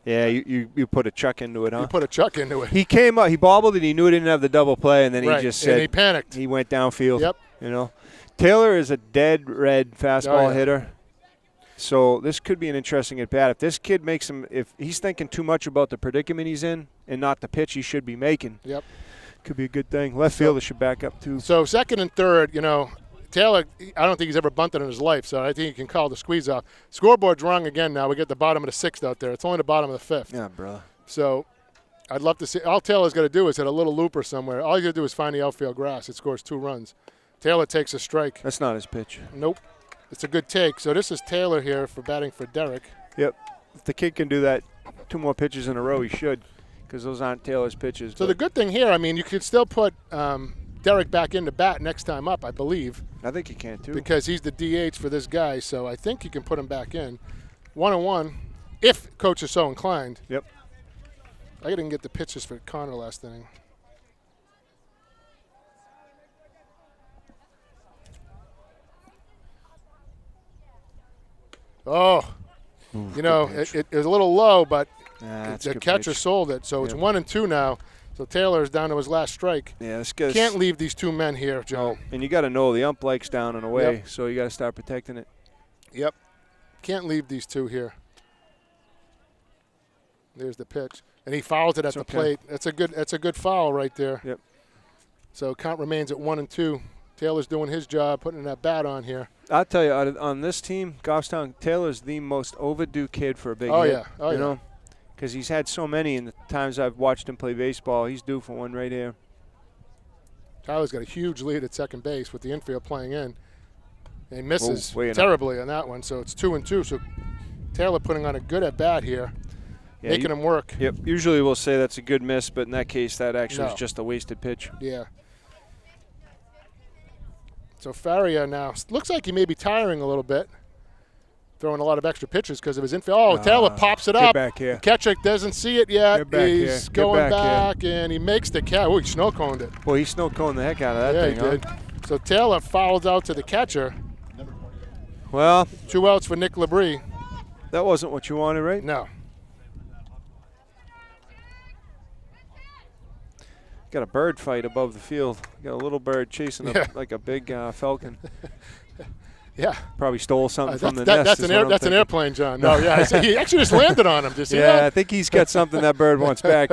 Yeah, you put a chuck into it, huh?
you put a chuck into it.
He came up, he bobbled it, he knew he didn't have the double play, and then
Right,
he just
and
said
he panicked.
he went downfield.
Yep.
You know, Taylor is a dead red fastball
yeah.
hitter, so this could be an interesting at bat. If this kid makes him, if he's thinking too much about the predicament he's in and not the pitch he should be making,
Yep.
could be a good thing. Left fielder should back up too.
So second and third, you know, Taylor, I don't think he's ever bunted in his life, so I think he can call the squeeze off. Scoreboard's wrong again now. We get the bottom of the sixth out there. It's only the bottom of the fifth.
Yeah, brother.
So I'd love to see. All Taylor's got to do is hit a little looper somewhere. All he's got to do is find the outfield grass. It scores 2 runs. Taylor takes a strike.
That's not his pitch.
Nope. It's a good take. So this is Taylor here for batting for Derek.
Yep. If the kid can do that 2 more pitches in a row, he should, because those aren't Taylor's pitches.
So the good thing here, I mean, you could still put Derek back into bat next time up, I believe,
I think he can too.
because he's the DH for this guy. So I think you can put him back in. 1-1, if coach is so inclined.
Yep.
I didn't get the pitches for Connor last inning. Oh, you know, it was a little low, but
That's
the
a good
catcher
pitch.
sold it. So it's 1-2 now. So Taylor is down to his last strike.
Yeah, this guy's
Can't leave these 2 men here, Joe.
And you got to know the ump likes down and away,
Yep.
so you got to start protecting it.
Yep. Can't leave these 2 here. There's the pitch. And he fouls it at the
okay.
plate. That's a good foul right there.
Yep.
So count remains at 1-2. Taylor's doing his job, putting that bat on here.
I'll tell you, on this team, Goffstown, Taylor's the most overdue kid for a big
Oh,
hit.
yeah. Oh,
you
yeah.
know, because he's had so many in the times I've watched him play baseball. He's due for one right here.
Tyler's got a huge lead at second base with the infield playing in. And he misses
way enough.
terribly on that one. So it's 2-2. So Taylor putting on a good at bat here,
Yeah,
making him work.
Yep. Usually we'll say that's a good miss, but in that case, that actually
No.
was just a wasted pitch.
Yeah. So Faria now looks like he may be tiring a little bit, throwing a lot of extra pitches because of his infield. Oh, Taylor pops it
get
up.
back here.
Catcher doesn't see it yet.
Get back
He's
here. Get
going
back
back, and he makes the catch. Oh, he snow coned it.
Boy, he snow coned the heck out of that
Yeah,
thing,
he
huh?
did. So Taylor fouls out to the catcher.
Well,
2 outs for Nick Labrie.
that wasn't what you wanted, right?
No.
Got a bird fight above the field. Got a little bird chasing like a big falcon.
Yeah.
Probably stole something from the
That's
nest.
an
is what I'm
that's an
thinking.
airplane, John. No, yeah. He actually just landed on him. Did you see
Yeah,
that?
I think he's got something that bird wants back.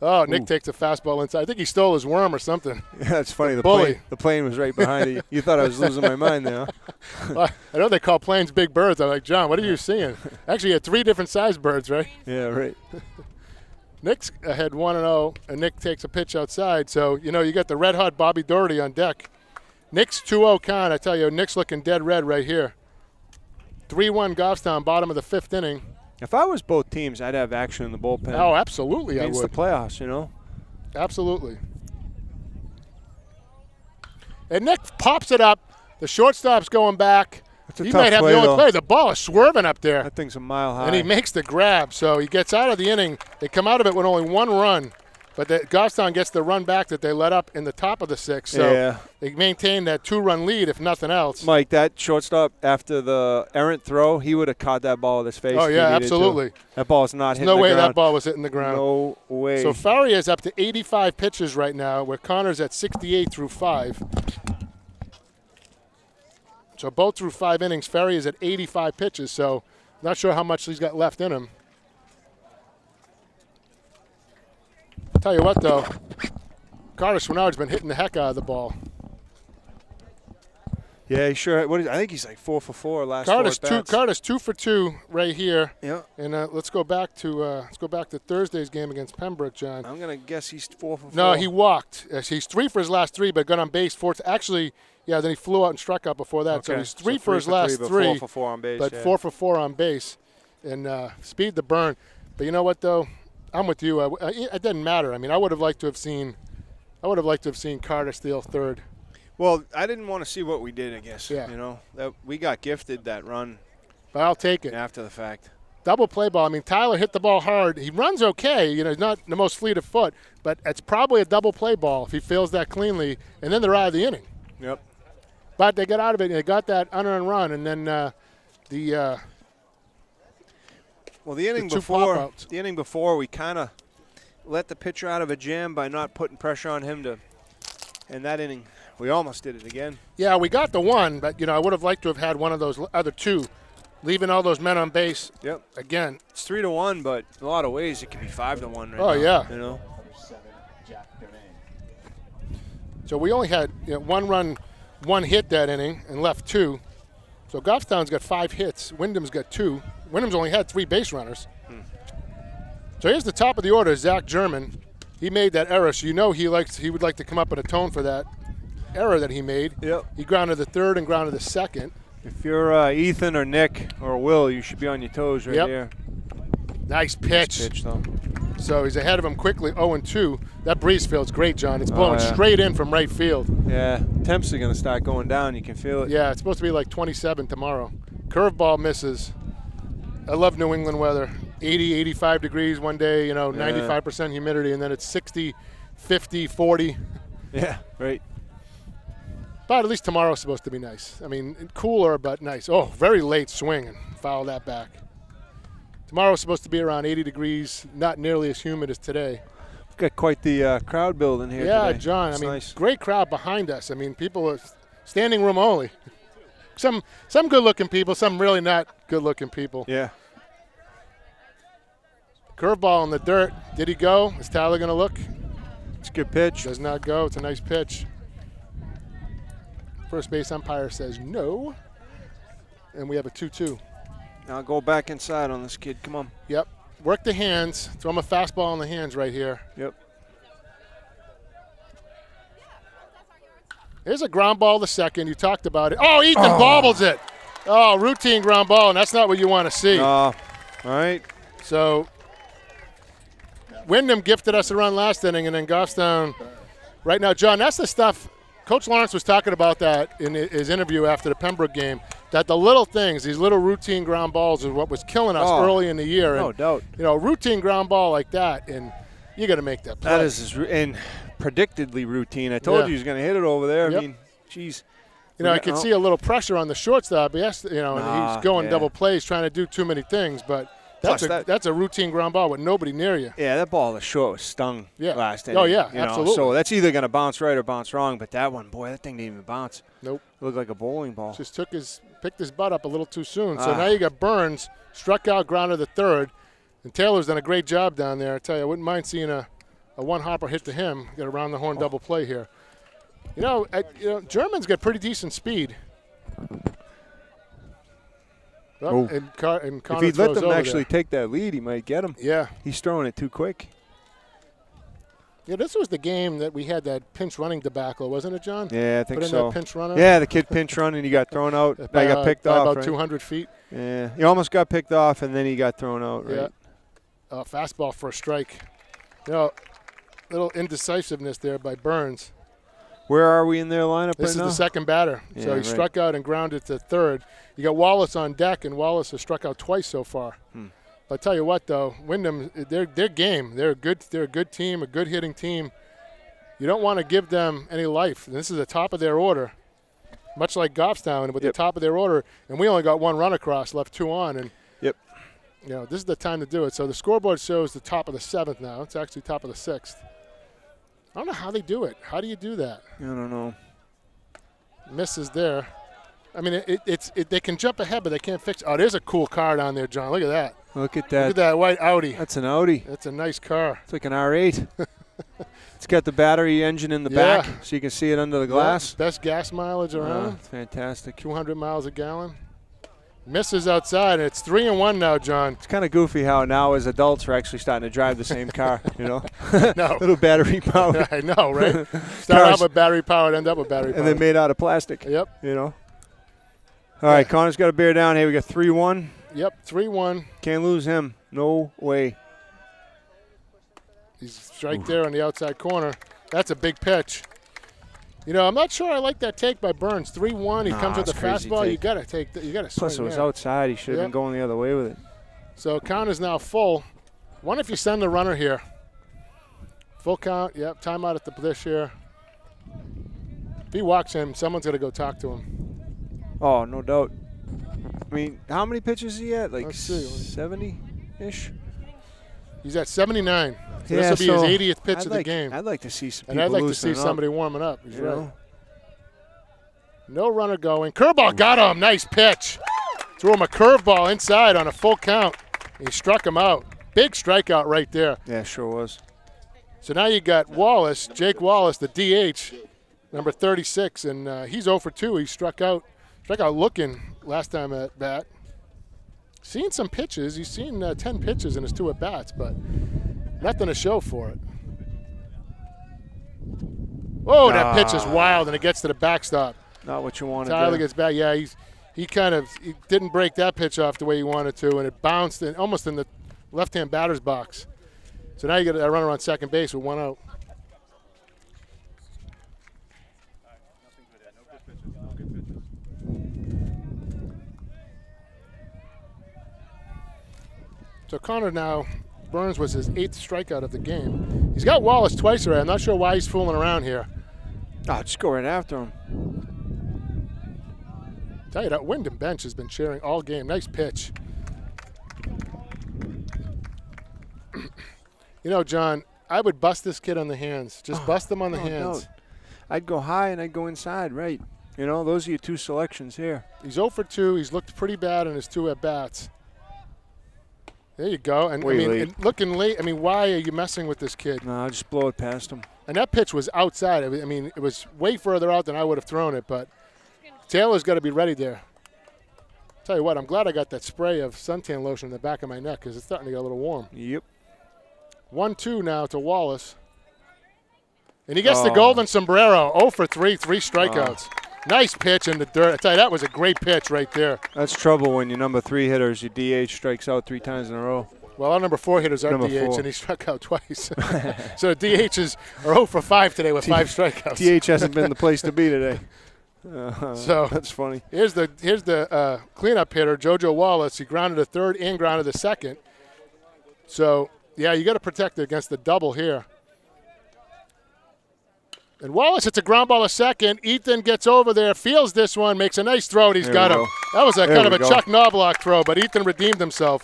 Oh, Nick takes a fastball inside. I think he stole his worm or something.
Yeah, it's funny. The
bully.
plane was right behind you. You thought I was losing my mind there. Huh?
Well, I know they call planes big birds. I'm like, John, what are you seeing? Actually, you had 3 different size birds, right?
Yeah, right.
Nick's ahead 1-0, and Nick takes a pitch outside. So, you got the red-hot Bobby Doherty on deck. Nick's 2-0 count. I tell you, Nick's looking dead red right here. 3-1 Goffstown, bottom of the 5th inning.
If I was both teams, I'd have action in the bullpen.
Oh, absolutely I
Against
would.
the playoffs,
Absolutely. And Nick pops it up. The shortstop's going back.
a
He
tough
might have
play,
the only
though.
play. The ball is swerving up there.
That thing's a mile high.
And he makes the grab, so he gets out of the inning. They come out of it with only 1 run, but Goffstown gets the run back that they let up in the top of the 6th. So
Yeah.
they maintain that 2-run lead, if nothing else.
Mike, that shortstop, after the errant throw, he would have caught that ball with his face.
Oh,
if he
yeah,
needed to.
absolutely.
That ball's not hitting
No
the
way
ground.
that ball was hitting the ground.
No way.
So Farrier is up to 85 pitches right now, where Connor's at 68 through 5. So both through 5 innings, Farrier is at 85 pitches, so not sure how much he's got left in him. Tell you what, though, Carter Swinard's been hitting the heck out of the ball.
Yeah, he sure. I think he's like 4 for 4 last
Carter's
4
2
at-bats.
Carter's 2 for 2 right here.
Yeah.
And let's go back to Thursday's game against Pembroke, John.
I'm gonna guess he's 4 for 4.
No, he walked. He's 3 for his last 3, but got on base 4. Actually, yeah, then he flew out and struck out before that. So
Okay.
he's 3 for his last
3,
3,
4 for 4 on base.
but
yeah.
4 for 4 on base, and speed the burn. But you know what, though, I'm with you. It doesn't matter. I mean, I would have liked to have seen Carter steal 3rd.
Well, I didn't want to see what we did. I guess.
Yeah.
That we got gifted that run
But I'll take it.
after the fact.
Double play ball. I mean, Tyler hit the ball hard. He runs okay. He's not the most fleet of foot, but it's probably a double play ball if he fields that cleanly, and then they're out of the inning.
Yep.
But they got out of it, and they got that unearned run, and then
Well, the inning
two
before,
pop-outs.
we kind of let the pitcher out of a jam by not putting pressure on him to. And that inning, we almost did it again.
Yeah, we got the one, but, I would have liked to have had one of those other 2, leaving all those men on base.
Yep.
Again.
It's 3-1, but in a lot of ways it could be 5-1 right now.
Oh, yeah.
Number 7, Jack Domain.
So we only had 1 run, 1 hit that inning, and left 2. So Goffstown's got 5 hits. Windham's got 2. Windham's only had 3 base runners. So here's the top of the order, Zach German. He made that error, so he would like to come up and atone for that error that he made.
Yep.
He grounded the 3rd and grounded the 2nd.
If you're Ethan or Nick or Will, you should be on your toes right
Yep.
there.
Nice pitch.
Nice pitch, though.
So he's ahead of him quickly, 0-2. That breeze field's great, John. It's blowing
yeah.
straight in from right field.
Yeah, temps are going to start going down. You can feel it.
Yeah, it's supposed to be like 27 tomorrow. Curveball misses. I love New England weather. 80, 85 degrees one day, 95% humidity, and then it's 60, 50, 40.
Yeah, right.
But at least tomorrow's supposed to be nice. I mean, cooler but nice. Oh, very late swing and foul that back. Tomorrow's supposed to be around 80 degrees, not nearly as humid as today.
We've got quite the crowd building here
Yeah,
today.
John,
It's
I mean,
nice.
great crowd behind us. I mean, people are standing room only. Some good-looking people, some really not good-looking people.
Yeah.
Curveball in the dirt. Did he go? Is Tyler going to look?
It's a good pitch.
Does not go. It's a nice pitch. First base umpire says no. And we have a 2-2.
Now go back inside on this kid. Come on.
Yep. Work the hands. Throw him a fastball in the hands right here.
Yep.
There's a ground ball the second. You talked about it. Oh, Ethan bobbles it. Oh, routine ground ball, and that's not what you want to see.
All right.
So Windham gifted us a run last inning, and then Goffstown right now. John, that's the stuff. Coach Lawrence was talking about that in his interview after the Pembroke game, that the little things, these little routine ground balls, is what was killing us early in the year.
No
and,
doubt.
Routine ground ball like that, and you got to make that play.
That is and predictedly routine. I told
Yeah.
you he was going to hit it over there.
Yep.
I mean, geez.
I could see a little pressure on the shortstop. Yes, and he's going
yeah.
double plays, trying to do too many things. But
Plus
that's a routine ground ball with nobody near you.
Yeah, that ball was short was stung last inning.
Oh, yeah,
you know,
absolutely.
So that's either going to bounce right or bounce wrong. But that one, boy, that thing didn't even bounce.
Nope.
It looked like a bowling ball.
Just picked his butt up a little too soon. So now you got Burns, struck out, grounded the 3rd. And Taylor's done a great job down there. I tell you, I wouldn't mind seeing a A one-hopper hit to him. Got a round-the-horn double play here. You know, German's got pretty decent speed. Oh, and
If
Connor
he'd let
throws
them
over
actually
there.
take that lead, he might get him.
Yeah.
He's throwing it too quick.
Yeah, this was the game that we had that pinch running debacle, wasn't it, John?
Yeah, I think
Put in
so.
that pinch runner.
Yeah, the kid pinch run and he got thrown out. He got picked
by
off.
about
Right?
200 feet.
Yeah, he almost got picked off and then he got thrown out. Right?
Yeah. Fastball for a strike. You know, little indecisiveness there by Burns.
Where are we in their lineup
This
right
is
now?
the second batter.
Yeah,
So he
right.
struck out and grounded to third. You got Wallace on deck, and Wallace has struck out twice so far. But I tell you what, though, Windham, they're game. They're a good team, a good hitting team. You don't want to give them any life. This is the top of their order, much like Goffstown with the top of their order, and we only got one run across, left 2 on, and
Yep.
you know this is the time to do it. So the scoreboard shows the top of the 7th now. It's actually top of the 6th. I don't know how they do it. How do you do that?
I don't know.
Misses there. I mean, they can jump ahead, but they can't fix. Oh, there's a cool car down there, John. Look at that.
Look at
Look
that.
at that white Audi.
That's an Audi.
That's a nice car.
It's like an R8. It's got the battery engine in the back, so you can see it under the glass.
Yeah, best gas mileage around.
It's fantastic.
200 miles a gallon. Misses outside, and it's 3-1 now, John.
It's kind of goofy how now as adults we're actually starting to drive the same car, you know?
No.
Little battery powered.
I know, right? Start out with battery powered, end up with battery powered.
And then made out of plastic.
Yep.
You know? All right, Connor's got to bear down here. We got 3-1.
Yep, 3-1.
Can't lose him. No way.
He's strike there on the outside corner. That's a big pitch. You know, I'm not sure I like that take by Burns. 3-1. He comes with the
it's crazy
fastball.
take.
You got to take that. You got to swing
Plus, it was
there.
outside. He should have been going the other way with it.
So count is now full. Wonder if you send the runner here. Full count. Yep. Timeout at the dish here. If he walks him, someone's got to go talk to him.
Oh, no doubt. I mean, how many pitches is he at? Like
Let's see.
70-ish?
He's at 79. So
Yeah,
this will be his 80th pitch
I'd
of the
like,
game.
I'd like to see some
And
people
I'd like to
loosening
see
up,
somebody warming up. He's
you
right.
know?
No runner going. Curveball got him. Nice pitch. Threw him a curveball inside on a full count. He struck him out. Big strikeout right there.
Yeah, sure was.
So now you got Wallace, Jake Wallace, the DH, number 36, and he's 0 for 2. He struck out looking last time at bat. Seen some pitches. He's seen 10 pitches in his 2 at bats, but nothing to show for it. Oh, that pitch is wild, and it gets to the backstop.
Not what you wanted.
Tyler gets back. Yeah, he didn't break that pitch off the way he wanted to, and it bounced almost in the left-hand batter's box. So now you got a runner on second base with 1 out. So Connor now, Burns was his 8th strikeout of the game. He's got Wallace twice already. I'm not sure why he's fooling around here.
Oh, just go right after him.
Tell you that Windham bench has been cheering all game. Nice pitch. You know, John, I would bust this kid on the hands. Just bust him on the hands.
No. I'd go high and I'd go inside, right. You know, those are your 2 selections here.
He's 0 for 2. He's looked pretty bad in his 2 at-bats. There you go. And
Way late.
and looking late. I mean, why are you messing with this kid?
No, I'll just blow it past him.
And that pitch was outside. I mean, it was way further out than I would have thrown it, but Taylor's got to be ready there. Tell you what, I'm glad I got that spray of suntan lotion in the back of my neck because it's starting to get a little warm.
Yep.
1-2 now to Wallace. And he gets the golden sombrero. 0 for 3, 3 strikeouts. Nice pitch in the dirt. I tell you, that was a great pitch right there.
That's trouble when your number 3 hitters, your DH, strikes out 3 times in a row.
Well, our number 4 hitters are
Number
DH,
4.
and he struck out twice. So the DHs are 0 for 5 today with 5 strikeouts.
DH hasn't been the place to be today.
So
that's funny.
Here's the cleanup hitter, JoJo Wallace. He grounded a third and grounded a second. So, yeah, you got to protect it against the double here. And Wallace hits a ground ball a second. Ethan gets over there, feels this one, makes a nice throw, and he's got him. That was a kind of a Chuck Knobloch throw, but Ethan redeemed himself.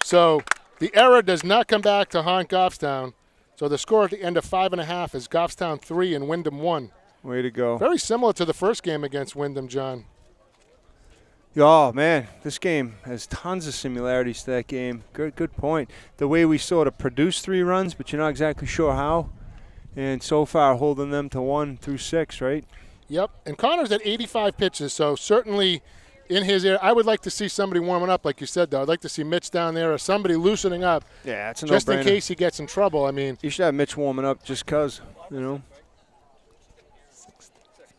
So the error does not come back to haunt Goffstown. So the score at the end of 5.5 is Goffstown 3 and Windham 1.
Way to go.
Very similar to the first game against Windham, John.
Oh, man, this game has tons of similarities to that game. Good point. The way we sort of produce 3 runs, but you're not exactly sure how. And so far holding them to 1 through 6, right?
Yep. And Connor's at 85 pitches, so certainly in his area. I would like to see somebody warming up, like you said, though. I'd like to see Mitch down there or somebody loosening up.
Yeah, it's a
just
no-brainer.
in case he gets in trouble. I mean,
You should have Mitch warming up just because, you know.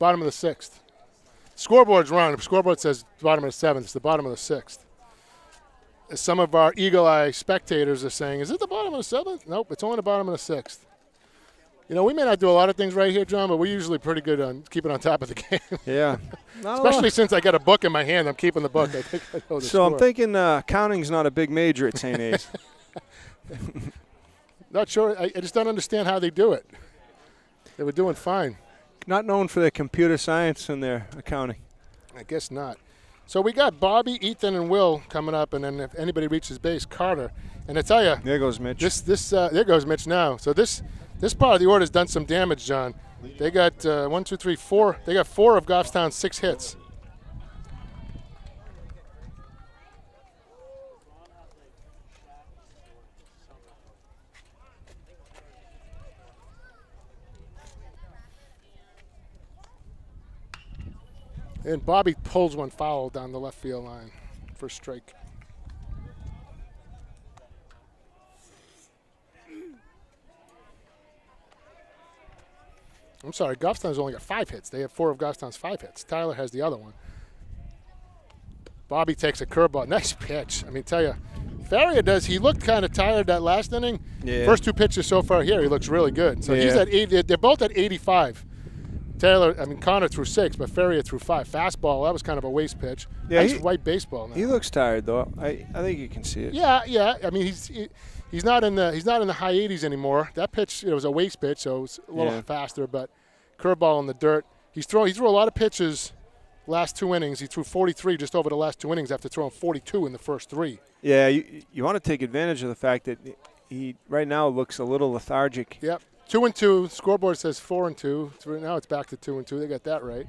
bottom of the 6th. Scoreboard's wrong. The scoreboard says bottom of the 7th. It's the bottom of the 6th. As some of our eagle-eye spectators are saying, is it the bottom of the 7th? Nope, it's only the bottom of the 6th. You know, we may not do a lot of things right here, John, but we're usually pretty good on keeping on top of the game.
Yeah.
Especially since I got a book in my hand. I'm keeping the book. I think I know the
So I'm
score.
thinking counting's not a big major at St. A's.
Not sure. I just don't understand how they do it. They were doing fine.
Not known for their computer science and their accounting.
I guess not. So we got Bobby, Ethan, and Will coming up, and then if anybody reaches base, Carter. And I tell you,
There goes Mitch.
there goes Mitch now. So this part of the order's done some damage, John. They got 1, 2, 3, 4. They got 4 of Goffstown's 6 hits. And Bobby pulls one foul down the left field line for strike. I'm sorry, Goffstown's only got 5 hits. They have 4 of Goffstown's 5 hits. Tyler has the other one. Bobby takes a curveball. Nice pitch. I mean, tell you, Faria does. He looked kind of tired that last inning.
Yeah.
First 2 pitches so far here, he looks really good. So he's
Yeah.
at 80. They're both at 85. Connor threw 6, but Faria threw 5. Fastball, that was kind of a waste pitch.
Yeah,
Nice
he-
white baseball now.
He looks tired, though. I think you can see it.
Yeah. I mean, he's not in the high 80s anymore. That pitch, it was a waste pitch, so it's a little
Yeah.
faster. But curveball in the dirt. He threw a lot of pitches last 2 innings. He threw 43 just over the last 2 innings after throwing 42 in the first 3.
Yeah, you want to take advantage of the fact that he right now looks a little lethargic.
Yep. 2-2. Scoreboard says 4-2. Now it's back to 2-2. They got that right.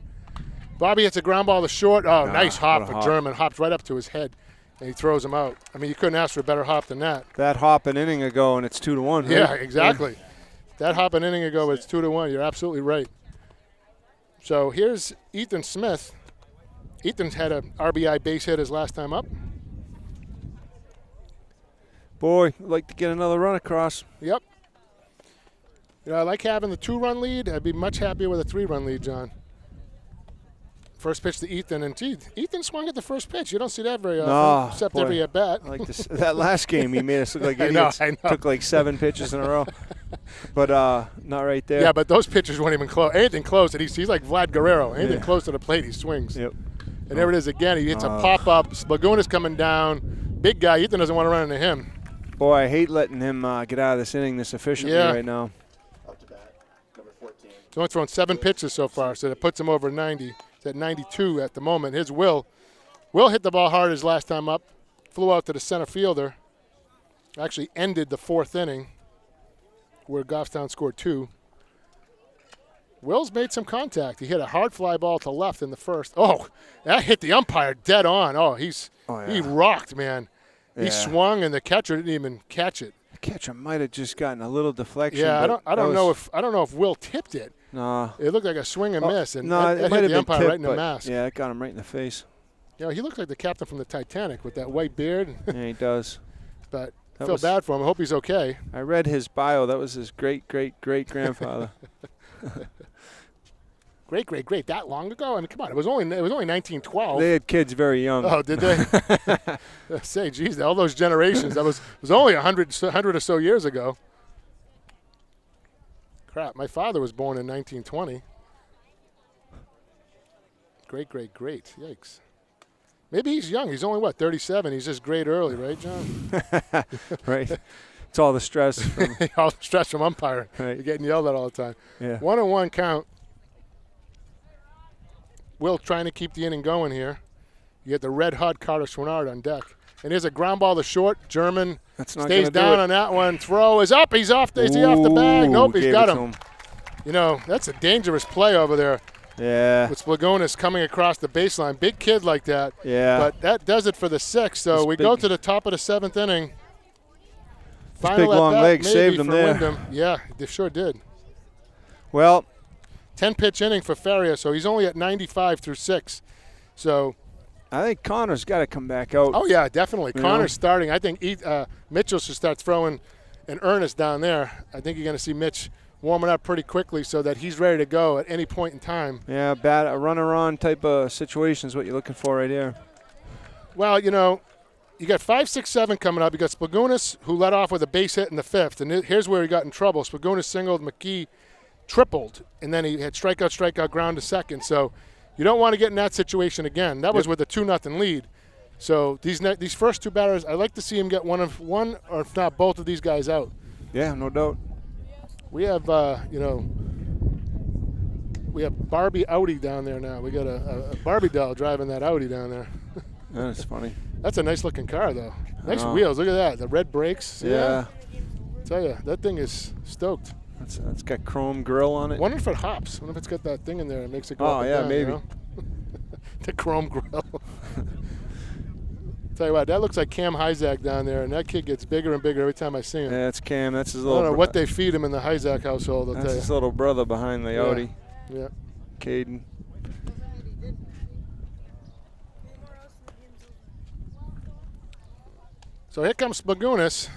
Bobby hits a ground ball to short. Oh, nice hop
what a
for
hop.
German. Hopped right up to his head, and he throws him out. I mean, you couldn't ask for a better hop than that.
That hop an inning ago, and it's 2-1. Right?
Yeah, exactly. That hop an inning ago, it's 2-1. You're absolutely right. So here's Ethan Smith. Ethan's had an RBI base hit his last time up.
Boy, I'd like to get another run across.
Yep. You know, I like having the 2-run lead. I'd be much happier with a 3-run lead, John. First pitch to Ethan, and gee, Ethan swung at the first pitch. You don't see that very often, except
boy.
every at bat.
I like this. That last game, he made us look like
I know,
idiots.
I know.
Took like 7 pitches in a row, but not right there.
Yeah, but those pitches weren't even close. Anything close, and he's like Vlad Guerrero. Anything
Yeah.
close to the plate, he swings.
Yep.
And there it is again. He hits a pop-up. Laguna's coming down. Big guy. Ethan doesn't want to run into him.
Boy, I hate letting him get out of this inning this efficiently
Yeah.
right now.
Up to bat, number 14.
He's only thrown 7 pitches so far, so that puts him over 90. He's at 92 at the moment. Here's Will. Will hit the ball hard his last time up. Flew out to the center fielder. Actually ended the 4th inning where Goffstown scored 2. Will's made some contact. He hit a hard fly ball to left in the first. Oh, that hit the umpire dead on. Oh, he rocked, man. He
Yeah.
swung, and the catcher didn't even catch it.
The catcher might have just gotten a little deflection.
Yeah,
but
I don't know if Will tipped it.
No.
It looked like a swing and miss, and
No,
that
it
hit
might have
the
been
umpire
tipped,
right in the
but
mask.
yeah, it got him right in the face.
You know, he looked like the captain from the Titanic with that white beard.
Yeah, he does.
But I
That
feel
was-
bad for him. I hope he's okay.
I read his bio. That was his great-great-great-grandfather.
Great. That long ago? I mean, come on. It was only 1912.
They had kids very young.
Oh, did they? Say, geez, all those generations. It was only 100 or so years ago. Crap, my father was born in 1920. Great. Yikes. Maybe he's young. He's only, 37? He's just great early, right, John?
Right. It's all the stress. From,
All the stress from umpiring.
Right.
You're getting yelled at all the time.
yeah.
1-1 count. Will trying to keep the inning going here. You get the red-hot Carter Schwannard on deck. And here's a ground ball to short. German
That's not
stays
gonna do
down
it.
on that one. Throw is up. He's off. Is he off the bag?
Ooh,
Nope, he's
gave
got
it to
him. You know, that's a dangerous play over there.
Yeah.
with Splagonis coming across the baseline. Big kid like that.
Yeah.
But that does it for the 6th. So
This
we
big-
go to the top of the 7th inning.
big long
at bat
leg
maybe
saved him
for
there.
Windham. Yeah, they sure did.
Well,
10-pitch inning for Ferrier, so he's only at 95 through 6. So,
I think Connor's got to come back out.
oh yeah, definitely.
You
Connor's
know?
starting. I think Mitchell should start throwing in earnest down there. I think you're going to see Mitch warming up pretty quickly so that he's ready to go at any point in time.
Yeah, a runner-on type of situation is what you're looking for right here.
Well, you know, you got 5, 6, 7 coming up. You got Splagunas, who led off with a base hit in the 5th, and here's where he got in trouble. Splagunas singled, McKee tripled, and then he had strikeout, ground to second. So you don't want to get in that situation again. That was with a 2-0 lead. So these first 2 batters, I'd like to see him get one or if not both of these guys out.
Yeah, no doubt.
We have, we have Barbie Audi down there now. We got a Barbie doll driving that Audi down there.
That's funny.
That's a nice looking car, though. Nice
know.
wheels. Look at that. The red brakes. See
Yeah.
that? Tell you, that thing is stoked.
It's got chrome grill on it.
Wonder if it hops. Wonder if it's got that thing in there that makes it go
Oh,
up and
yeah,
down,
maybe.
You know? The chrome grill. Tell you what, that looks like Cam Hyzak down there, and that kid gets bigger and bigger every time I see him.
Yeah, it's Cam. That's his
I
little.
don't know what they feed him in the Hyzak household, I'll
That's
tell
his
you.
little brother behind the
Yeah.
Audi.
Yeah.
Caden.
So here comes Splagunas.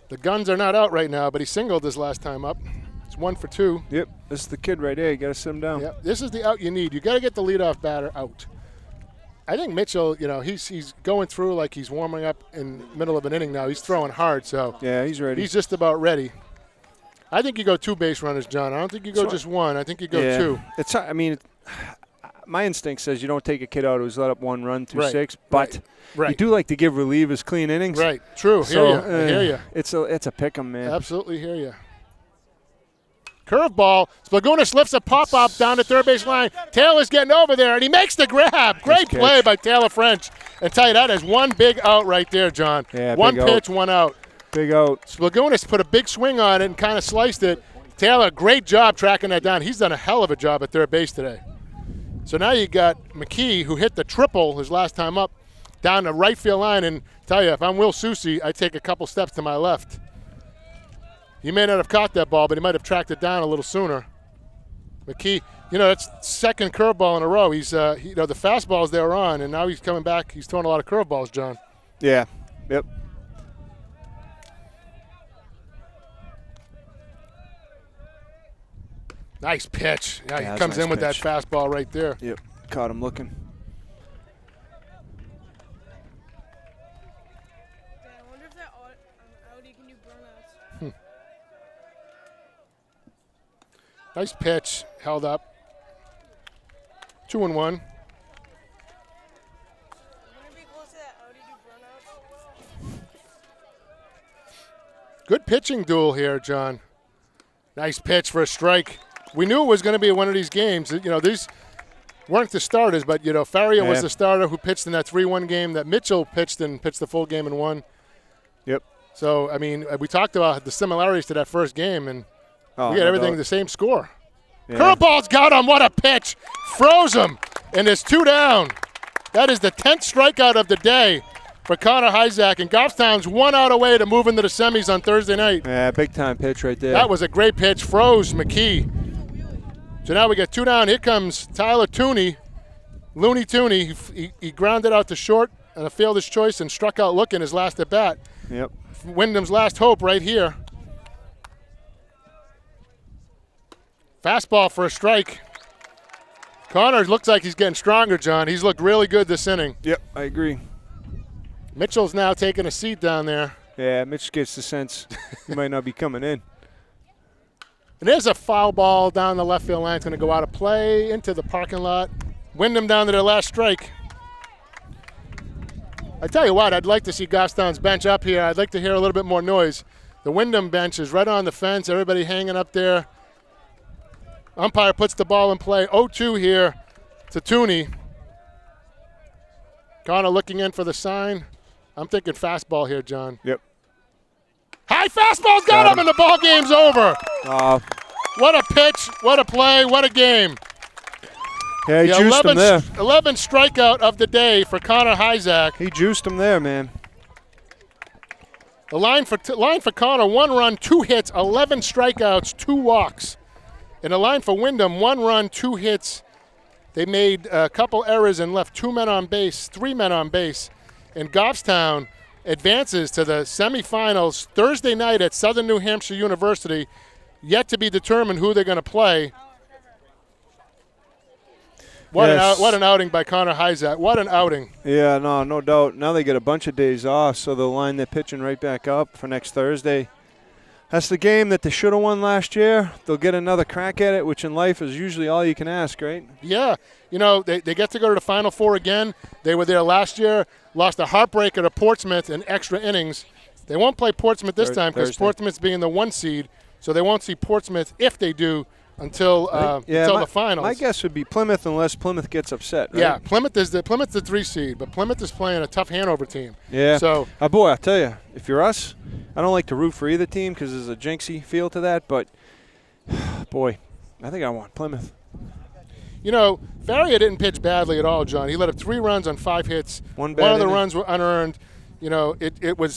The guns are not out right now, but he singled his last time up. It's 1 for 2.
Yep, this is the kid right there. You got to sit him down.
Yep. This is the out you need. You got to get the leadoff batter out. I think Mitchell, you know, he's going through like he's warming up in the middle of an inning now. He's throwing hard, so
Yeah, he's ready.
he's just about ready. I think you go 2 base runners, John. I don't think you go just 1. I think you go 2.
It's. I mean, my instinct says you don't take a kid out who's let up 1 run through
Right.
6, but
Right.
you do like to give relievers clean innings.
Right. True.
So,
Hear you. I hear you.
It's a pick 'em, man.
Absolutely hear you. Curveball. Splagunas lifts a pop-up down the third base line. Taylor's getting over there, and he makes the grab. Great
catch.
play by Taylor French. And tell you, that is 1 big out right there, John.
Yeah,
1
big
pitch, 1 out.
Big out.
Splagunas put a big swing on it and kind of sliced it. Taylor, great job tracking that down. He's done a hell of a job at third base today. So now you got McKee, who hit the triple his last time up, down the right field line. And tell you, if I'm Will Susi, I take a couple steps to my left. He may not have caught that ball, but he might have tracked it down a little sooner. McKee, you know, that's second curveball in a row. He's, you know, the fastballs they were on, and now he's coming back. He's throwing a lot of curveballs, John.
Yeah. Yep.
Nice pitch. Yeah,
Yeah,
he
that's
comes
a
in
nice
with
pitch.
that fastball right there.
Yep. Caught him looking.
I wonder if that Audi can do burnouts.
Nice pitch, held up. 2-1.
Wouldn't it be close to that Audi do burnouts?
Good pitching duel here, John. Nice pitch for a strike. We knew it was going to be one of these games. You know, these weren't the starters, but, you know, Faria was
Yeah.
the starter who pitched in that 3-1 game that Mitchell pitched the full game and won.
Yep.
So, I mean, we talked about the similarities to that first game, and
Oh,
we got
no
everything
doubt.
the same score.
Yeah.
Curveball's got him. What a pitch. Froze him. And there's 2 down. That is the 10th strikeout of the day for Connor Hyzak. And Goffstown's 1 out away to move into the semis on Thursday night.
Yeah, big time pitch right there.
That was a great pitch. Froze McKee. So now we got 2 down. Here comes Tyler Tooney. Looney Tooney. He grounded out to short and a fielder's choice and struck out looking his last at bat.
Yep.
Wyndham's last hope right here. Fastball for a strike. Connor looks like he's getting stronger, John. He's looked really good this inning.
Yep, I agree.
Mitchell's now taking a seat down there.
Yeah, Mitch gets the sense he might not be coming in.
And there's a foul ball down the left field line. It's going to go out of play into the parking lot. Wyndham down to their last strike. I tell you what, I'd like to see Goffstown's bench up here. I'd like to hear a little bit more noise. The Wyndham bench is right on the fence. Everybody hanging up there. Umpire puts the ball in play. 0-2 here to Tooney. Connor looking in for the sign. I'm thinking fastball here, John.
Yep.
High fastball's got him, and the ball game's over. What a pitch, what a play, what a game.
Yeah, he
The
juiced him there.
11th strikeout of the day for Connor Hyzak.
He juiced him there, man.
The line for Connor, 1 run, 2 hits, 11 strikeouts, 2 walks. And the line for Windham, 1 run, 2 hits. They made a couple errors and left 2 men on base, 3 men on base. And Goffstown advances to the semifinals Thursday night at Southern New Hampshire University. Yet to be determined who they're going to play. What an outing by Connor Hyzak. What an outing.
Yeah, no doubt. Now they get a bunch of days off, so they'll line their pitching right back up for next Thursday. That's the game that they should have won last year. They'll get another crack at it, which in life is usually all you can ask, right?
Yeah. You know, they get to go to the Final Four again. They were there last year, lost a heartbreaker to Portsmouth in extra innings. They won't play Portsmouth this time because Portsmouth's being the 1 seed, so they won't see Portsmouth if they do until the finals.
My guess would be Plymouth unless Plymouth gets upset, right?
Yeah, Plymouth's the 3 seed, but Plymouth is playing a tough Hanover team.
Yeah.
So,
boy, I'll tell you, if you're us, I don't like to root for either team because there's a jinxy feel to that, but, boy, I think I want Plymouth.
you know, Farrier didn't pitch badly at all, John. He let up 3 runs on 5 hits.
One
of the
inning.
runs were unearned. You know,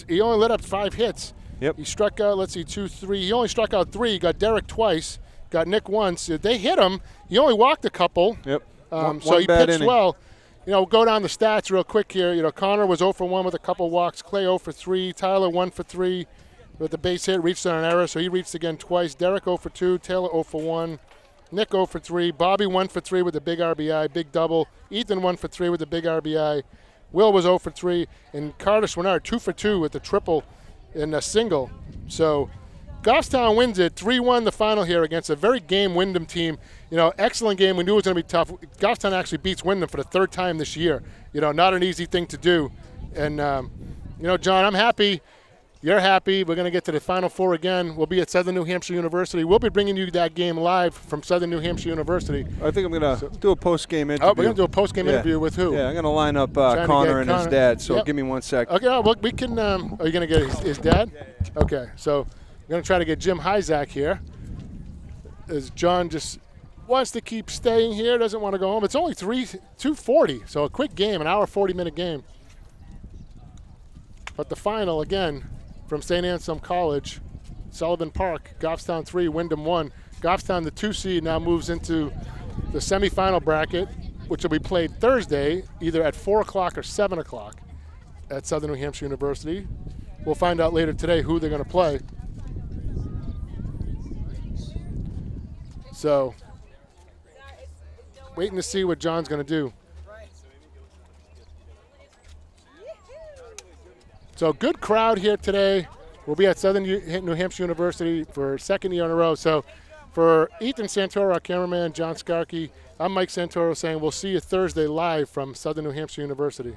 he only let up 5 hits.
Yep.
He struck out, 2, 3. He only struck out 3. He got Derek twice, got Nick once. They hit him. He only walked a couple.
Yep.
So he pitched
inning.
well. You know, go down the stats real quick here. You know, Connor was 0 for 1 with a couple walks. Clay 0 for 3. Tyler 1 for 3 with the base hit. Reached on an error, so he reached again twice. Derek 0 for 2. Taylor 0 for 1. Nick 0 for 3. Bobby 1 for 3 with a big RBI, big double. Ethan 1 for 3 with a big RBI. Will was 0 for 3. And Carter Swinard 2 for 2 with a triple and a single. So Goffstown wins it 3-1 the final here against a very game Windham team. You know, excellent game. We knew it was going to be tough. Goffstown actually beats Windham for the 3rd time this year. You know, not an easy thing to do. And, you know, John, I'm happy. You're happy. We're going to get to the Final Four again. We'll be at Southern New Hampshire University. We'll be bringing you that game live from Southern New Hampshire University.
I think I'm going to do a post-game interview.
Oh, we're going to do a post-game interview with who?
Yeah, I'm going to line up Connor and his dad, so
Yep.
give me 1 sec.
Okay, well, we can are you going to get his dad? Okay, so we're going to try to get Jim Hyzak here. As John just wants to keep staying here, doesn't want to go home. It's only 2:40, so a quick game, an hour, 40-minute game. But the final, again, from St. Anselm College, Sullivan Park, Goffstown 3, Windham 1. Goffstown, the 2 seed, now moves into the semifinal bracket, which will be played Thursday, either at 4 o'clock or 7 o'clock at Southern New Hampshire University. We'll find out later today who they're going to play. So, waiting to see what John's going to do. So, good crowd here today. We'll be at Southern New Hampshire University for 2nd year in a row. So, for Ethan Santoro, our cameraman, John Skarkey, I'm Mike Santoro saying we'll see you Thursday live from Southern New Hampshire University.